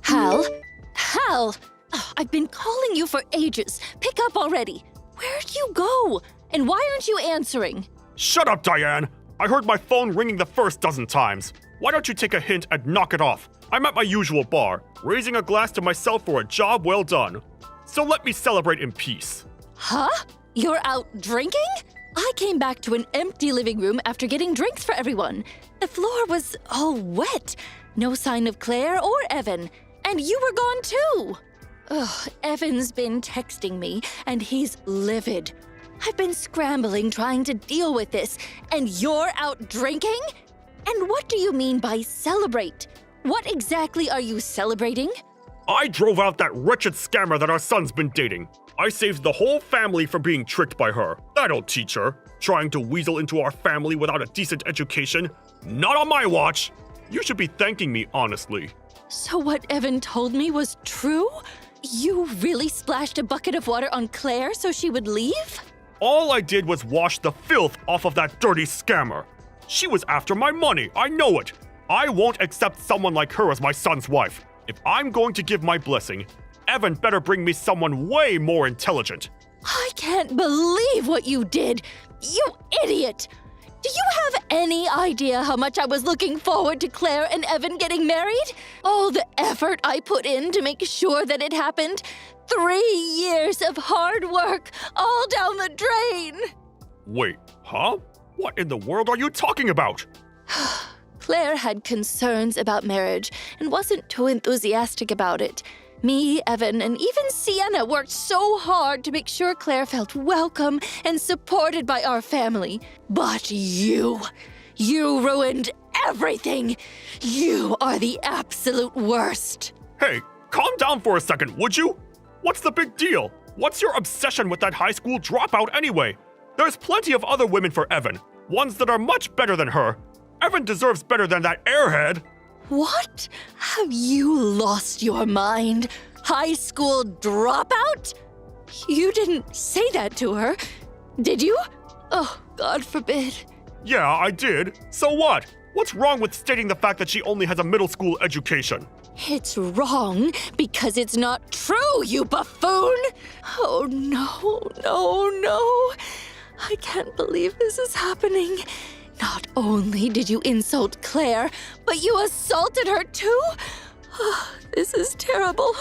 Hal? Hal! Oh, I've been calling you for ages. Pick up already. Where'd you go? And why aren't you answering? Shut up, Diane! I heard my phone ringing the first dozen times. Why don't you take a hint and knock it off? I'm at my usual bar, raising a glass to myself for a job well done. So let me celebrate in peace. Huh? You're out drinking? I came back to an empty living room after getting drinks for everyone. The floor was all wet. No sign of Claire or Evan. And you were gone too. Ugh, Evan's been texting me, and he's livid. I've been scrambling trying to deal with this, and you're out drinking? And what do you mean by celebrate? What exactly are you celebrating? I drove out that wretched scammer that our son's been dating. I saved the whole family from being tricked by her. That'll teach her. Trying to weasel into our family without a decent education. Not on my watch. You should be thanking me, honestly. So what Evan told me was true? You really splashed a bucket of water on Claire so she would leave? All I did was wash the filth off of that dirty scammer. She was after my money, I know it. I won't accept someone like her as my son's wife. If I'm going to give my blessing, Evan better bring me someone way more intelligent. I can't believe what you did! You idiot! Do you have any idea how much I was looking forward to Claire and Evan getting married? All the effort I put in to make sure that it happened. 3 years of hard work, all down the drain! Wait, huh? What in the world are you talking about? Claire had concerns about marriage and wasn't too enthusiastic about it. Me, Evan, and even Sienna worked so hard to make sure Claire felt welcome and supported by our family. But you ruined everything! You are the absolute worst! Hey, calm down for a second, would you? What's the big deal? What's your obsession with that high school dropout anyway? There's plenty of other women for Evan, ones that are much better than her. Evan deserves better than that airhead. What? Have you lost your mind? High school dropout? You didn't say that to her, did you? Oh, God forbid. Yeah, I did. So what? What's wrong with stating the fact that she only has a middle school education? It's wrong because it's not true, you buffoon! Oh, no. I can't believe this is happening. Not only did you insult Claire, but you assaulted her too? This is terrible.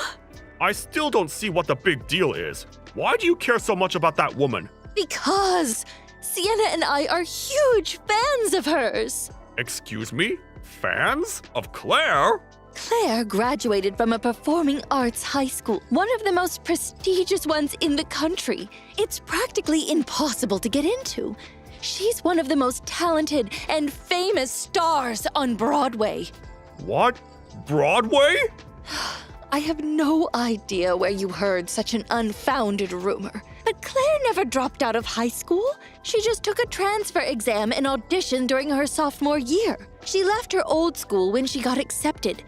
I still don't see what the big deal is. Why do you care so much about that woman? Because Sienna and I are huge fans of hers. Excuse me? Fans? Of Claire? Claire graduated from a performing arts high school, one of the most prestigious ones in the country. It's practically impossible to get into. She's one of the most talented and famous stars on Broadway. What? Broadway? I have no idea where you heard such an unfounded rumor. But Claire never dropped out of high school. She just took a transfer exam and auditioned during her sophomore year. She left her old school when she got accepted.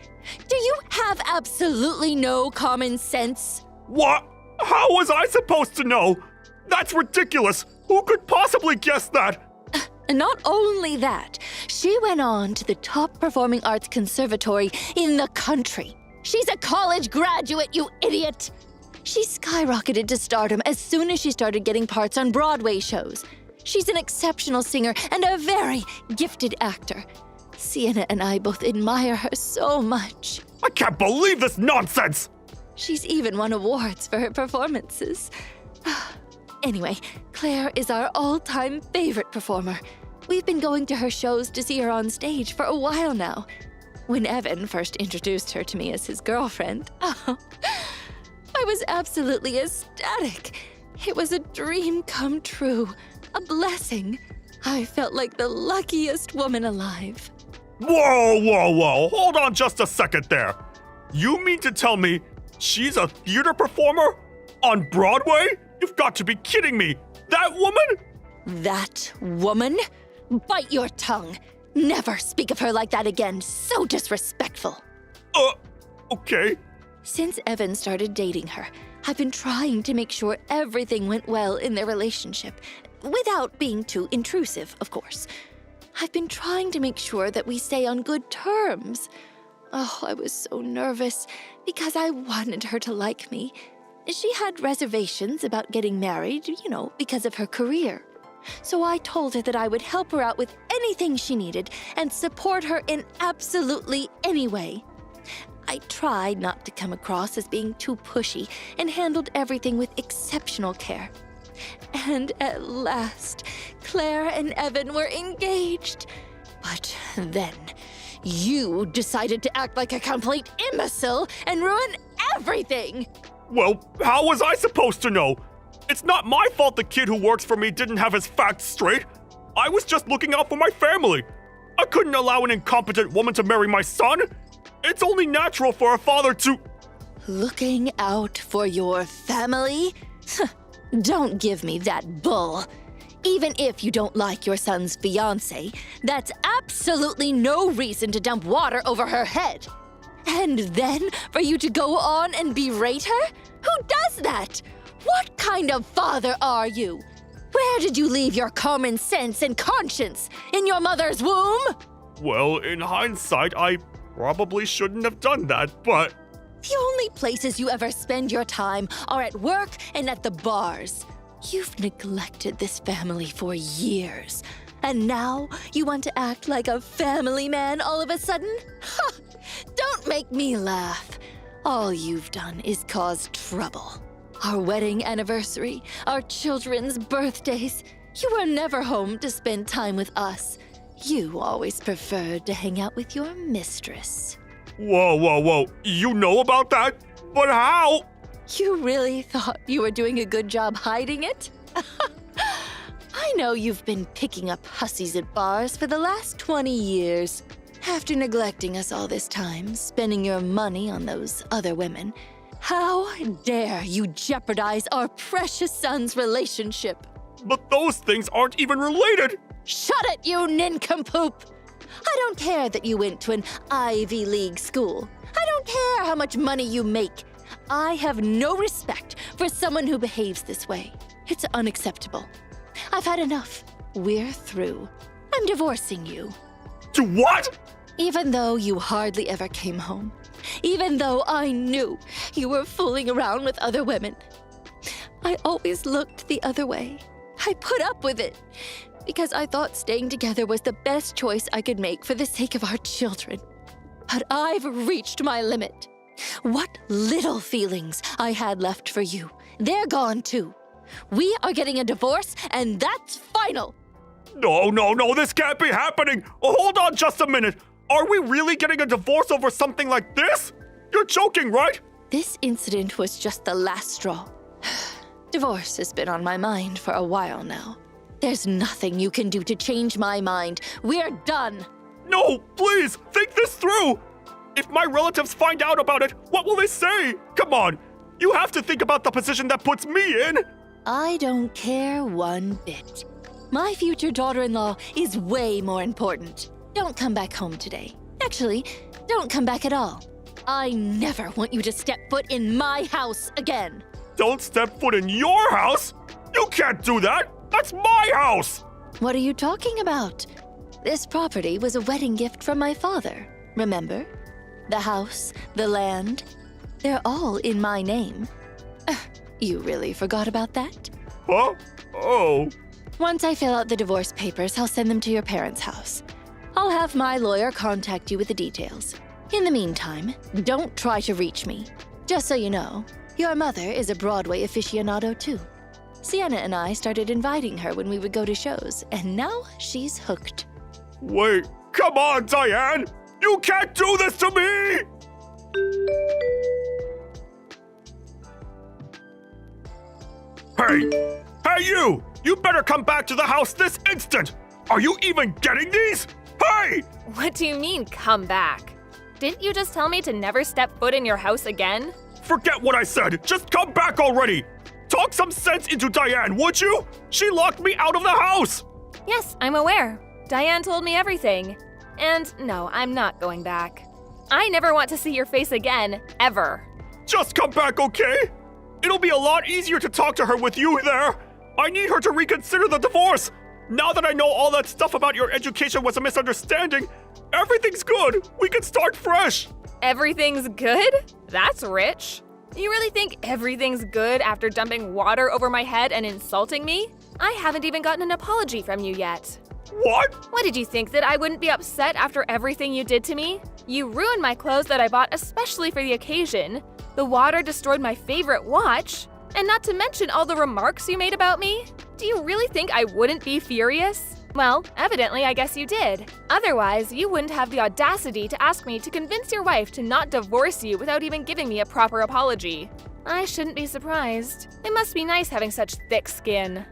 Do you have absolutely no common sense? What? How was I supposed to know? That's ridiculous! Who could possibly guess that? And not only that, she went on to the top performing arts conservatory in the country. She's a college graduate, you idiot! She skyrocketed to stardom as soon as she started getting parts on Broadway shows. She's an exceptional singer and a very gifted actor. Sienna and I both admire her so much. I can't believe this nonsense! She's even won awards for her performances. Anyway, Claire is our all-time favorite performer. We've been going to her shows to see her on stage for a while now. When Evan first introduced her to me as his girlfriend, I was absolutely ecstatic. It was a dream come true, a blessing. I felt like the luckiest woman alive. Whoa, whoa, whoa! Hold on just a second there. You mean to tell me she's a theater performer? On Broadway? You've got to be kidding me! That woman? That woman? Bite your tongue. Never speak of her like that again. So disrespectful. Okay. Since Evan started dating her, I've been trying to make sure everything went well in their relationship, without being too intrusive, of course. I've been trying to make sure that we stay on good terms. Oh, I was so nervous because I wanted her to like me. She had reservations about getting married, because of her career. So I told her that I would help her out with anything she needed and support her in absolutely any way. I tried not to come across as being too pushy and handled everything with exceptional care. And at last, Claire and Evan were engaged. But then, you decided to act like a complete imbecile and ruin everything! Well, how was I supposed to know? It's not my fault the kid who works for me didn't have his facts straight. I was just looking out for my family. I couldn't allow an incompetent woman to marry my son. It's only natural for a father to... Looking out for your family? Don't give me that bull. Even if you don't like your son's fiancé, that's absolutely no reason to dump water over her head. And then for you to go on and berate her? Who does that? What kind of father are you? Where did you leave your common sense and conscience? In your mother's womb? Well, in hindsight, I probably shouldn't have done that, but... The only places you ever spend your time are at work and at the bars. You've neglected this family for years. And now you want to act like a family man all of a sudden? Ha! Don't make me laugh. All you've done is cause trouble. Our wedding anniversary, our children's birthdays. You were never home to spend time with us. You always preferred to hang out with your mistress. Whoa, whoa, whoa. You know about that? But how? You really thought you were doing a good job hiding it? I know you've been picking up hussies at bars for the last 20 years. After neglecting us all this time, spending your money on those other women, how dare you jeopardize our precious son's relationship? But those things aren't even related. Shut it, you nincompoop! I don't care that you went to an Ivy League school. I don't care how much money you make. I have no respect for someone who behaves this way. It's unacceptable. I've had enough. We're through. I'm divorcing you. To what? Even though you hardly ever came home. Even though I knew you were fooling around with other women. I always looked the other way. I put up with it because I thought staying together was the best choice I could make for the sake of our children. But I've reached my limit. What little feelings I had left for you, they're gone too. We are getting a divorce, and that's final. No, this can't be happening. Oh, hold on just a minute. Are we really getting a divorce over something like this? You're joking, right? This incident was just the last straw. Divorce has been on my mind for a while now. There's nothing you can do to change my mind. We're done. No, please, think this through. If my relatives find out about it, what will they say? Come on, you have to think about the position that puts me in. I don't care one bit. My future daughter-in-law is way more important. Don't come back home today. Actually, don't come back at all. I never want you to step foot in my house again. Don't step foot in your house? You can't do that. That's my house. What are you talking about? This property was a wedding gift from my father, remember? The house, the land, they're all in my name. You really forgot about that? Huh? Oh. Once I fill out the divorce papers, I'll send them to your parents' house. I'll have my lawyer contact you with the details. In the meantime, don't try to reach me. Just so you know, your mother is a Broadway aficionado too. Sienna and I started inviting her when we would go to shows, and now she's hooked. Wait, come on, Diane! You can't do this to me! Hey! Hey, you! You better come back to the house this instant! Are you even getting these? Hey! What do you mean, come back? Didn't you just tell me to never step foot in your house again? Forget what I said! Just come back already! Talk some sense into Diane, would you? She locked me out of the house! Yes, I'm aware. Diane told me everything. And no, I'm not going back. I never want to see your face again, ever. Just come back, okay? It'll be a lot easier to talk to her with you there. I need her to reconsider the divorce. Now that I know all that stuff about your education was a misunderstanding, everything's good. We can start fresh. Everything's good? That's rich. You really think everything's good after dumping water over my head and insulting me? I haven't even gotten an apology from you yet. What? What did you think, that I wouldn't be upset after everything you did to me? You ruined my clothes that I bought especially for the occasion. The water destroyed my favorite watch. And not to mention all the remarks you made about me. Do you really think I wouldn't be furious? Well, evidently I guess you did. Otherwise, you wouldn't have the audacity to ask me to convince your wife to not divorce you without even giving me a proper apology. I shouldn't be surprised. It must be nice having such thick skin.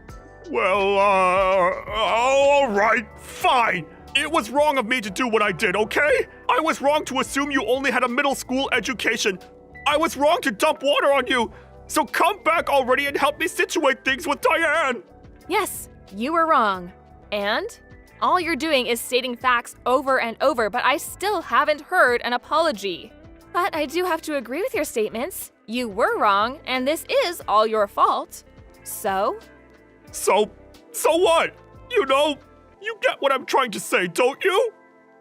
Well, all right, fine. It was wrong of me to do what I did, okay? I was wrong to assume you only had a middle school education. I was wrong to dump water on you. So come back already and help me situate things with Diane. Yes, you were wrong. And all you're doing is stating facts over and over, but I still haven't heard an apology. But I do have to agree with your statements. You were wrong, and this is all your fault. So what? You know, you get what I'm trying to say, don't you?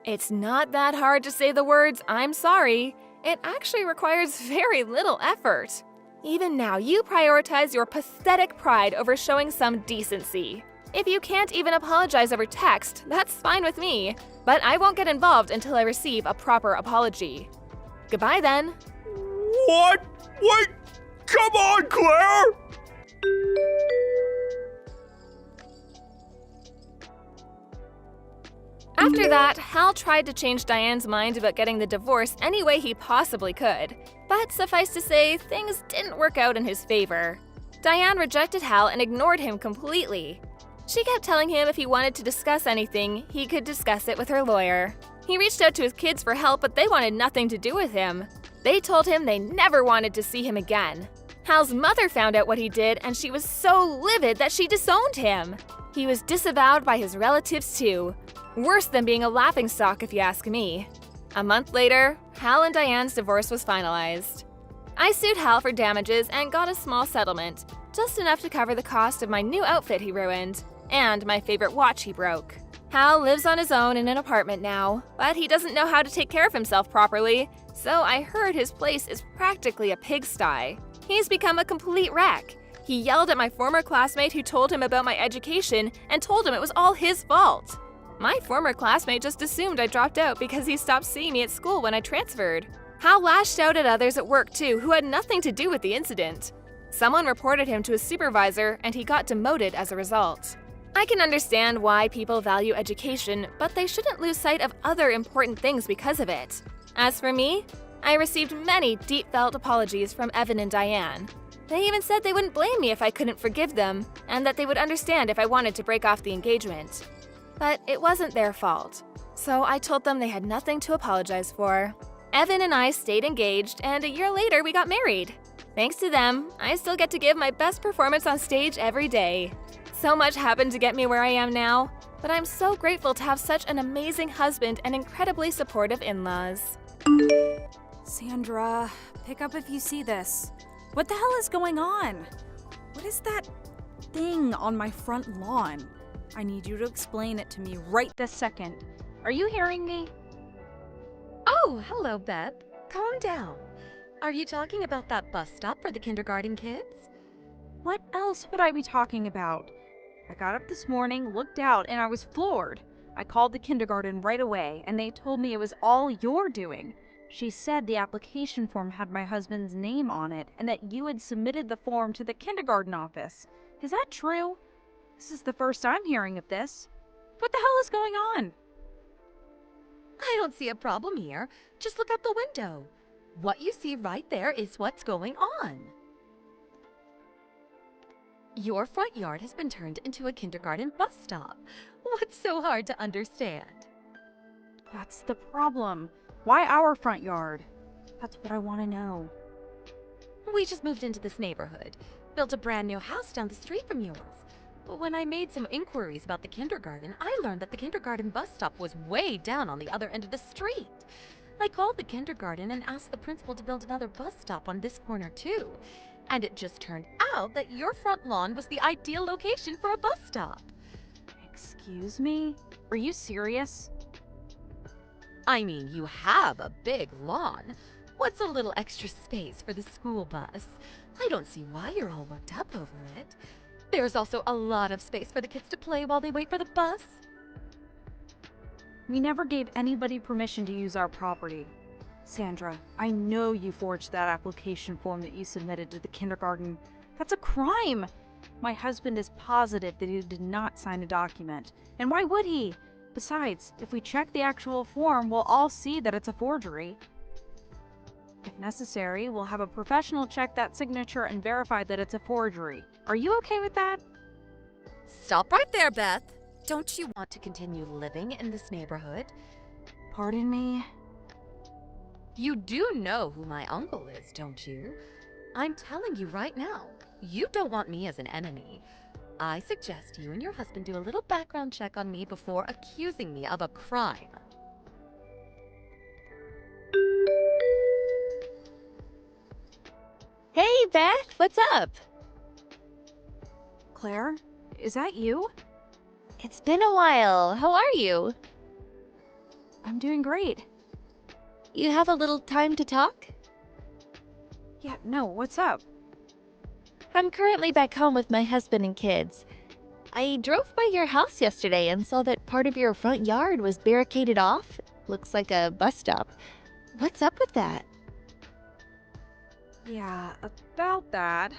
it's not that hard to say the words, "I'm sorry." It actually requires very little effort. Even now, you prioritize your pathetic pride over showing some decency. If you can't even apologize over text, that's fine with me, but I won't get involved until I receive a proper apology. Goodbye then. What? Wait! Come on, Claire! After that, Hal tried to change Diane's mind about getting the divorce any way he possibly could. But suffice to say, things didn't work out in his favor. Diane rejected Hal and ignored him completely. She kept telling him if he wanted to discuss anything, he could discuss it with her lawyer. He reached out to his kids for help, but they wanted nothing to do with him. They told him they never wanted to see him again. Hal's mother found out what he did, and she was so livid that she disowned him. He was disavowed by his relatives too. Worse than being a laughingstock, if you ask me. A month later, Hal and Diane's divorce was finalized. I sued Hal for damages and got a small settlement, just enough to cover the cost of my new outfit he ruined, and my favorite watch he broke. Hal lives on his own in an apartment now, but he doesn't know how to take care of himself properly, so I heard his place is practically a pigsty. He's become a complete wreck. He yelled at my former classmate who told him about my education and told him it was all his fault. My former classmate just assumed I dropped out because he stopped seeing me at school when I transferred. Hal lashed out at others at work too who had nothing to do with the incident. Someone reported him to his supervisor and he got demoted as a result. I can understand why people value education, but they shouldn't lose sight of other important things because of it. As for me, I received many deep-felt apologies from Evan and Diane. They even said they wouldn't blame me if I couldn't forgive them, and that they would understand if I wanted to break off the engagement. But it wasn't their fault, so I told them they had nothing to apologize for. Evan and I stayed engaged, and a year later we got married. Thanks to them, I still get to give my best performance on stage every day. So much happened to get me where I am now, but I'm so grateful to have such an amazing husband and incredibly supportive in-laws. Sandra, pick up if you see this. What the hell is going on? What is that thing on my front lawn? I need you to explain it to me right this second. Are you hearing me? Oh, hello, Beth. Calm down. Are you talking about that bus stop for the kindergarten kids? What else would I be talking about? I got up this morning, looked out, and I was floored. I called the kindergarten right away, and they told me it was all your doing. She said the application form had my husband's name on it, and that you had submitted the form to the kindergarten office. Is that true? This is the first I'm hearing of this. What the hell is going on? I don't see a problem here. Just look out the window. What you see right there is what's going on. Your front yard has been turned into a kindergarten bus stop. What's so hard to understand? That's the problem. Why our front yard? That's what I want to know. We just moved into this neighborhood, built a brand new house down the street from yours. But when I made some inquiries about the kindergarten, I learned that the kindergarten bus stop was way down on the other end of the street. I called the kindergarten and asked the principal to build another bus stop on this corner too. And it just turned out that your front lawn was the ideal location for a bus stop. Excuse me? Are you serious? I mean, you have a big lawn. What's a little extra space for the school bus? I don't see why you're all worked up over it. There's also a lot of space for the kids to play while they wait for the bus. We never gave anybody permission to use our property. Sandra, I know you forged that application form that you submitted to the kindergarten. That's a crime! My husband is positive that he did not sign a document. And why would he? Besides, if we check the actual form, we'll all see that it's a forgery. If necessary, we'll have a professional check that signature and verify that it's a forgery. Are you okay with that? Stop right there, Beth. Don't you want to continue living in this neighborhood? Pardon me? You do know who my uncle is, don't you? I'm telling you right now, you don't want me as an enemy. I suggest you and your husband do a little background check on me before accusing me of a crime. Hey, Beth, what's up? Claire, is that you? It's been a while. How are you? I'm doing great. You have a little time to talk? Yeah, no, what's up? I'm currently back home with my husband and kids. I drove by your house yesterday and saw that part of your front yard was barricaded off. Looks like a bus stop. What's up with that? Yeah, about that.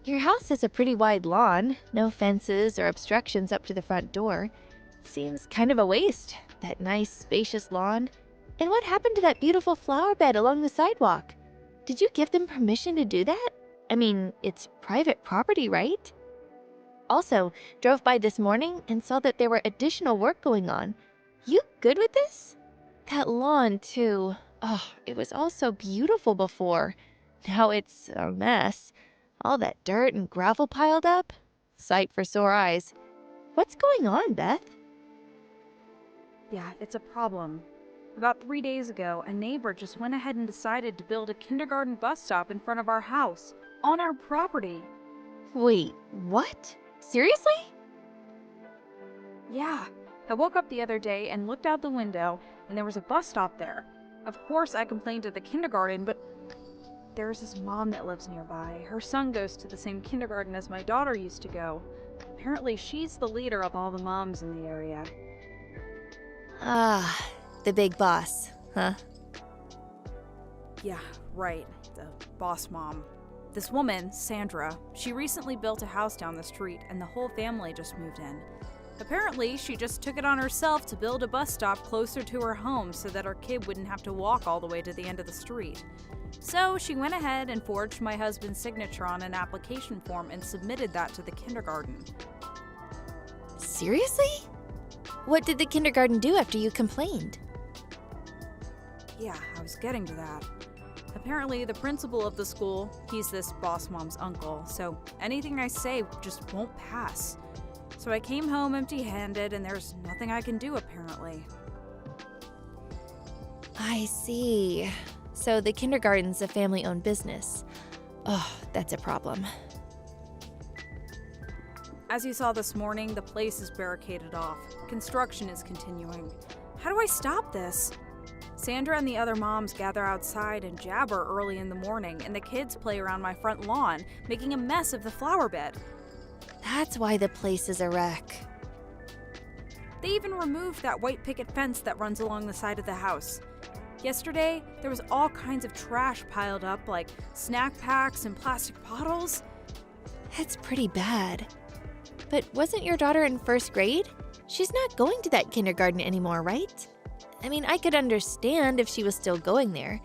Your house has a pretty wide lawn, no fences or obstructions up to the front door. Seems kind of a waste, that nice, spacious lawn. And what happened to that beautiful flower bed along the sidewalk? Did you give them permission to do that? I mean, it's private property, right? Also, drove by this morning and saw that there were additional work going on. You good with this? That lawn, too. Oh, it was all so beautiful before. Now it's a mess. All that dirt and gravel piled up. Sight for sore eyes. What's going on, Beth? Yeah, it's a problem. About 3 days ago, a neighbor just went ahead and decided to build a kindergarten bus stop in front of our house, on our property. Wait, what? Seriously? Yeah. I woke up the other day and looked out the window, and there was a bus stop there. Of course, I complained to the kindergarten, but there's this mom that lives nearby. Her son goes to the same kindergarten as my daughter used to go. Apparently, she's the leader of all the moms in the area. Ah, the big boss, huh? Yeah, right. The boss mom. This woman, Sandra, she recently built a house down the street and the whole family just moved in. Apparently, she just took it on herself to build a bus stop closer to her home so that her kid wouldn't have to walk all the way to the end of the street. So she went ahead and forged my husband's signature on an application form and submitted that to the kindergarten. Seriously? What did the kindergarten do after you complained? Yeah, I was getting to that. Apparently, the principal of the school, he's this boss mom's uncle, so anything I say just won't pass. So I came home empty-handed, and there's nothing I can do, apparently. I see. So the kindergarten's a family-owned business. Oh, that's a problem. As you saw this morning, the place is barricaded off. Construction is continuing. How do I stop this? Sandra and the other moms gather outside and jabber early in the morning, and the kids play around my front lawn, making a mess of the flower bed. That's why the place is a wreck. They even removed that white picket fence that runs along the side of the house. Yesterday, there was all kinds of trash piled up, like snack packs and plastic bottles. That's pretty bad. But wasn't your daughter in first grade? She's not going to that kindergarten anymore, right? I mean, I could understand if she was still going there.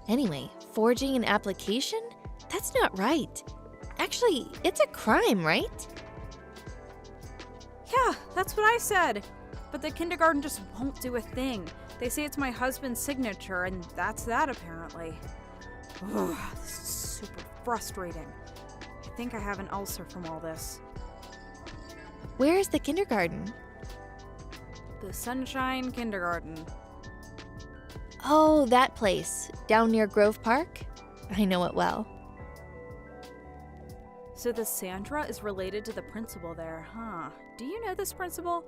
Anyway, forging an application? That's not right. Actually, it's a crime, right? Yeah, that's what I said. But the kindergarten just won't do a thing. They say it's my husband's signature, and that's that apparently. Ugh, this is super frustrating. I think I have an ulcer from all this. Where is the kindergarten? The Sunshine Kindergarten. Oh, that place, down near Grove Park? I know it well. So the Sandra is related to the principal there, huh? Do you know this principal?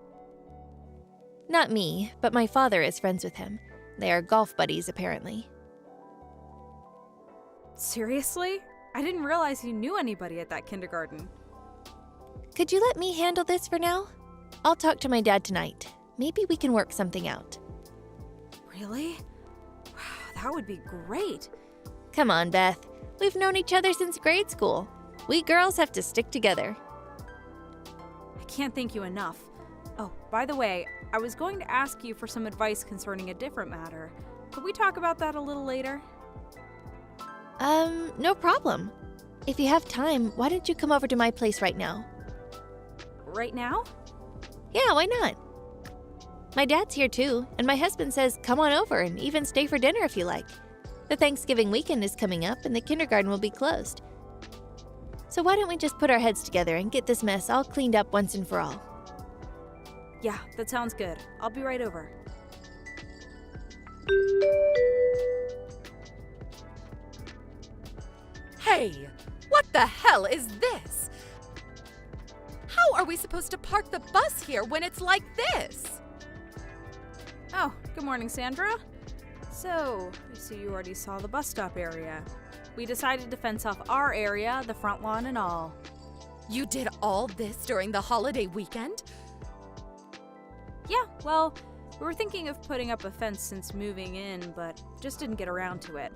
Not me, but my father is friends with him. They are golf buddies, apparently. Seriously? I didn't realize you knew anybody at that kindergarten. Could you let me handle this for now? I'll talk to my dad tonight. Maybe we can work something out. Really? Wow, that would be great. Come on, Beth. We've known each other since grade school. We girls have to stick together. I can't thank you enough. Oh, by the way, I was going to ask you for some advice concerning a different matter. Could we talk about that a little later? No problem. If you have time, why don't you come over to my place right now? Right now? Yeah, why not? My dad's here too, and my husband says come on over and even stay for dinner if you like. The Thanksgiving weekend is coming up and the kindergarten will be closed. So why don't we just put our heads together and get this mess all cleaned up once and for all? Yeah, that sounds good. I'll be right over. Hey, what the hell is this? How are we supposed to park the bus here when it's like this? Oh, good morning, Sandra. So, I see you already saw the bus stop area. We decided to fence off our area, the front lawn and all. You did all this during the holiday weekend? Yeah, well, we were thinking of putting up a fence since moving in, but just didn't get around to it.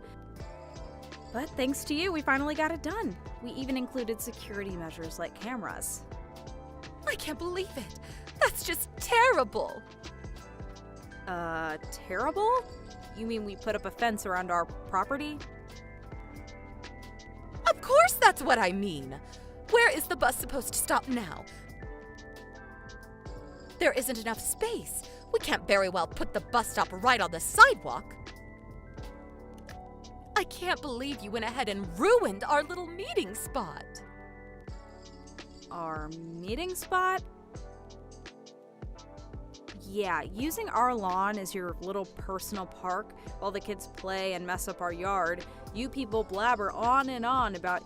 But thanks to you, we finally got it done. We even included security measures like cameras. I can't believe it. That's just terrible. Terrible? You mean we put up a fence around our property? Of course that's what I mean. Where is the bus supposed to stop now? There isn't enough space. We can't very well put the bus stop right on the sidewalk. I can't believe you went ahead and ruined our little meeting spot. Our meeting spot? Yeah, using our lawn as your little personal park while the kids play and mess up our yard, you people blabber on and on about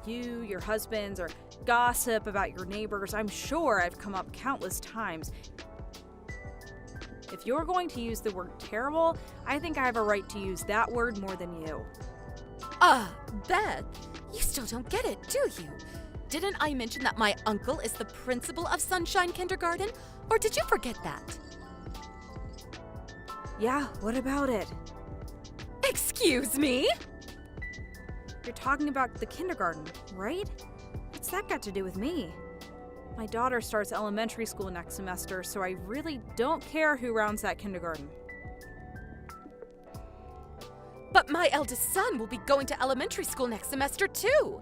you, your husbands, or gossip about your neighbors. I'm sure I've come up countless times. If you're going to use the word terrible, I think I have a right to use that word more than you. Beth, you still don't get it, do you? Didn't I mention that my uncle is the principal of Sunshine Kindergarten? Or did you forget that? Yeah, what about it? Excuse me? You're talking about the kindergarten, right? What's that got to do with me? My daughter starts elementary school next semester, so I really don't care who rounds that kindergarten. But my eldest son will be going to elementary school next semester too.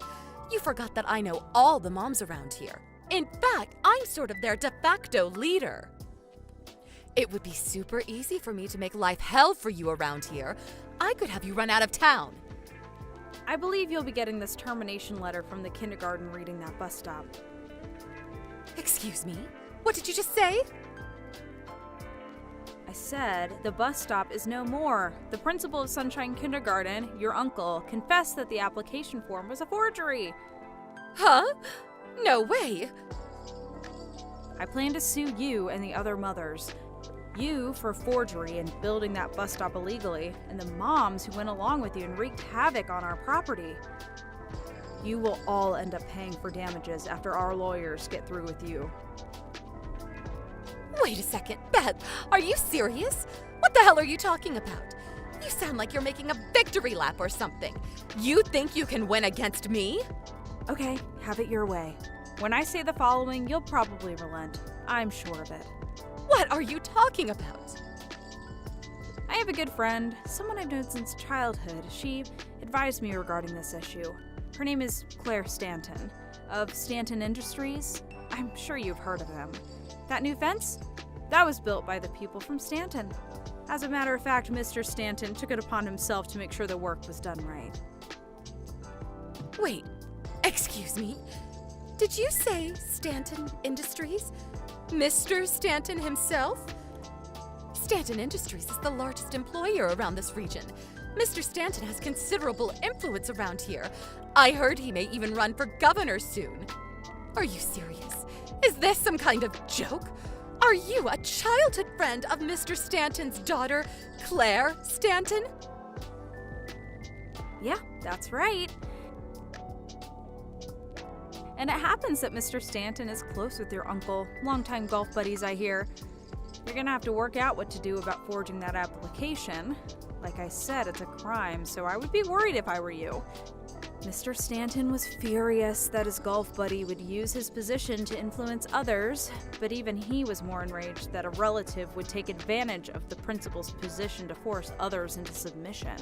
You forgot that I know all the moms around here. In fact, I'm sort of their de facto leader. It would be super easy for me to make life hell for you around here. I could have you run out of town. I believe you'll be getting this termination letter from the kindergarten reading that bus stop. Excuse me? What did you just say? I said the bus stop is no more. The principal of Sunshine Kindergarten, your uncle, confessed that the application form was a forgery. Huh? No way. I plan to sue you and the other mothers. You for forgery and building that bus stop illegally, and the moms who went along with you and wreaked havoc on our property. You will all end up paying for damages after our lawyers get through with you. Wait a second, Beth, are you serious? What the hell are you talking about? You sound like you're making a victory lap or something. You think you can win against me? Okay, have it your way. When I say the following, you'll probably relent. I'm sure of it. What are you talking about? I have a good friend, someone I've known since childhood. She advised me regarding this issue. Her name is Claire Stanton, of Stanton Industries. I'm sure you've heard of them. That new fence? That was built by the people from Stanton. As a matter of fact, Mr. Stanton took it upon himself to make sure the work was done right. Wait, excuse me? Did you say Stanton Industries? Mr. Stanton himself? Stanton Industries is the largest employer around this region. Mr. Stanton has considerable influence around here. I heard he may even run for governor soon. Are you serious? Is this some kind of joke? Are you a childhood friend of Mr. Stanton's daughter, Claire Stanton? Yeah, that's right. And it happens that Mr. Stanton is close with your uncle, longtime golf buddies, I hear. You're gonna have to work out what to do about forging that application. Like I said, it's a crime, so I would be worried if I were you. Mr. Stanton was furious that his golf buddy would use his position to influence others, but even he was more enraged that a relative would take advantage of the principal's position to force others into submission.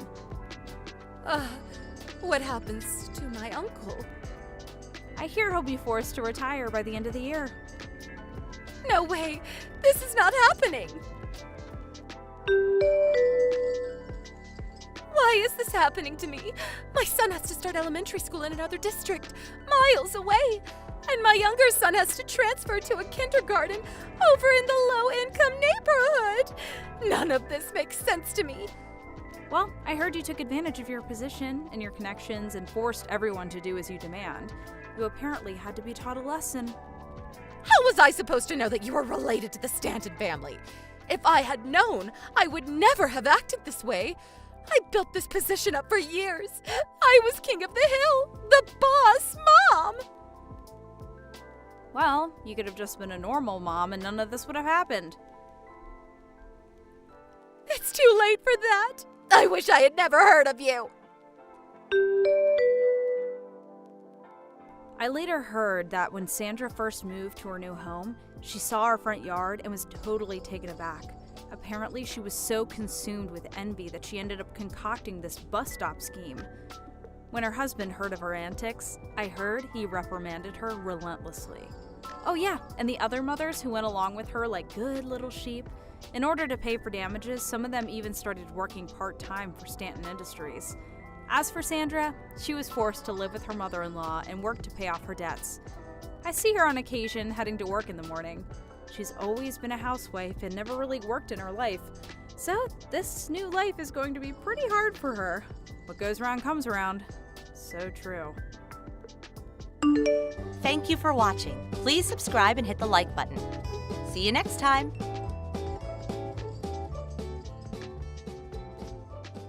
What happens to my uncle? I hear he'll be forced to retire by the end of the year. No way! This is not happening! Why is this happening to me? My son has to start elementary school in another district, miles away. And my younger son has to transfer to a kindergarten over in the low-income neighborhood. None of this makes sense to me. Well, I heard you took advantage of your position and your connections and forced everyone to do as you demand. You apparently had to be taught a lesson. How was I supposed to know that you were related to the Stanton family? If I had known, I would never have acted this way. I built this position up for years. I was king of the hill, the boss mom. Well, you could have just been a normal mom and none of this would have happened. It's too late for that. I wish I had never heard of you. I later heard that when Sandra first moved to her new home, she saw our front yard and was totally taken aback. Apparently, she was so consumed with envy that she ended up concocting this bus stop scheme. When her husband heard of her antics, I heard he reprimanded her relentlessly. Oh yeah, and the other mothers who went along with her like good little sheep. In order to pay for damages, some of them even started working part-time for Stanton Industries. As for Sandra, she was forced to live with her mother-in-law and work to pay off her debts. I see her on occasion heading to work in the morning. She's always been a housewife and never really worked in her life, so this new life is going to be pretty hard for her. What goes around comes around. So true. Thank you for watching. Please subscribe and hit the like button. See you next time.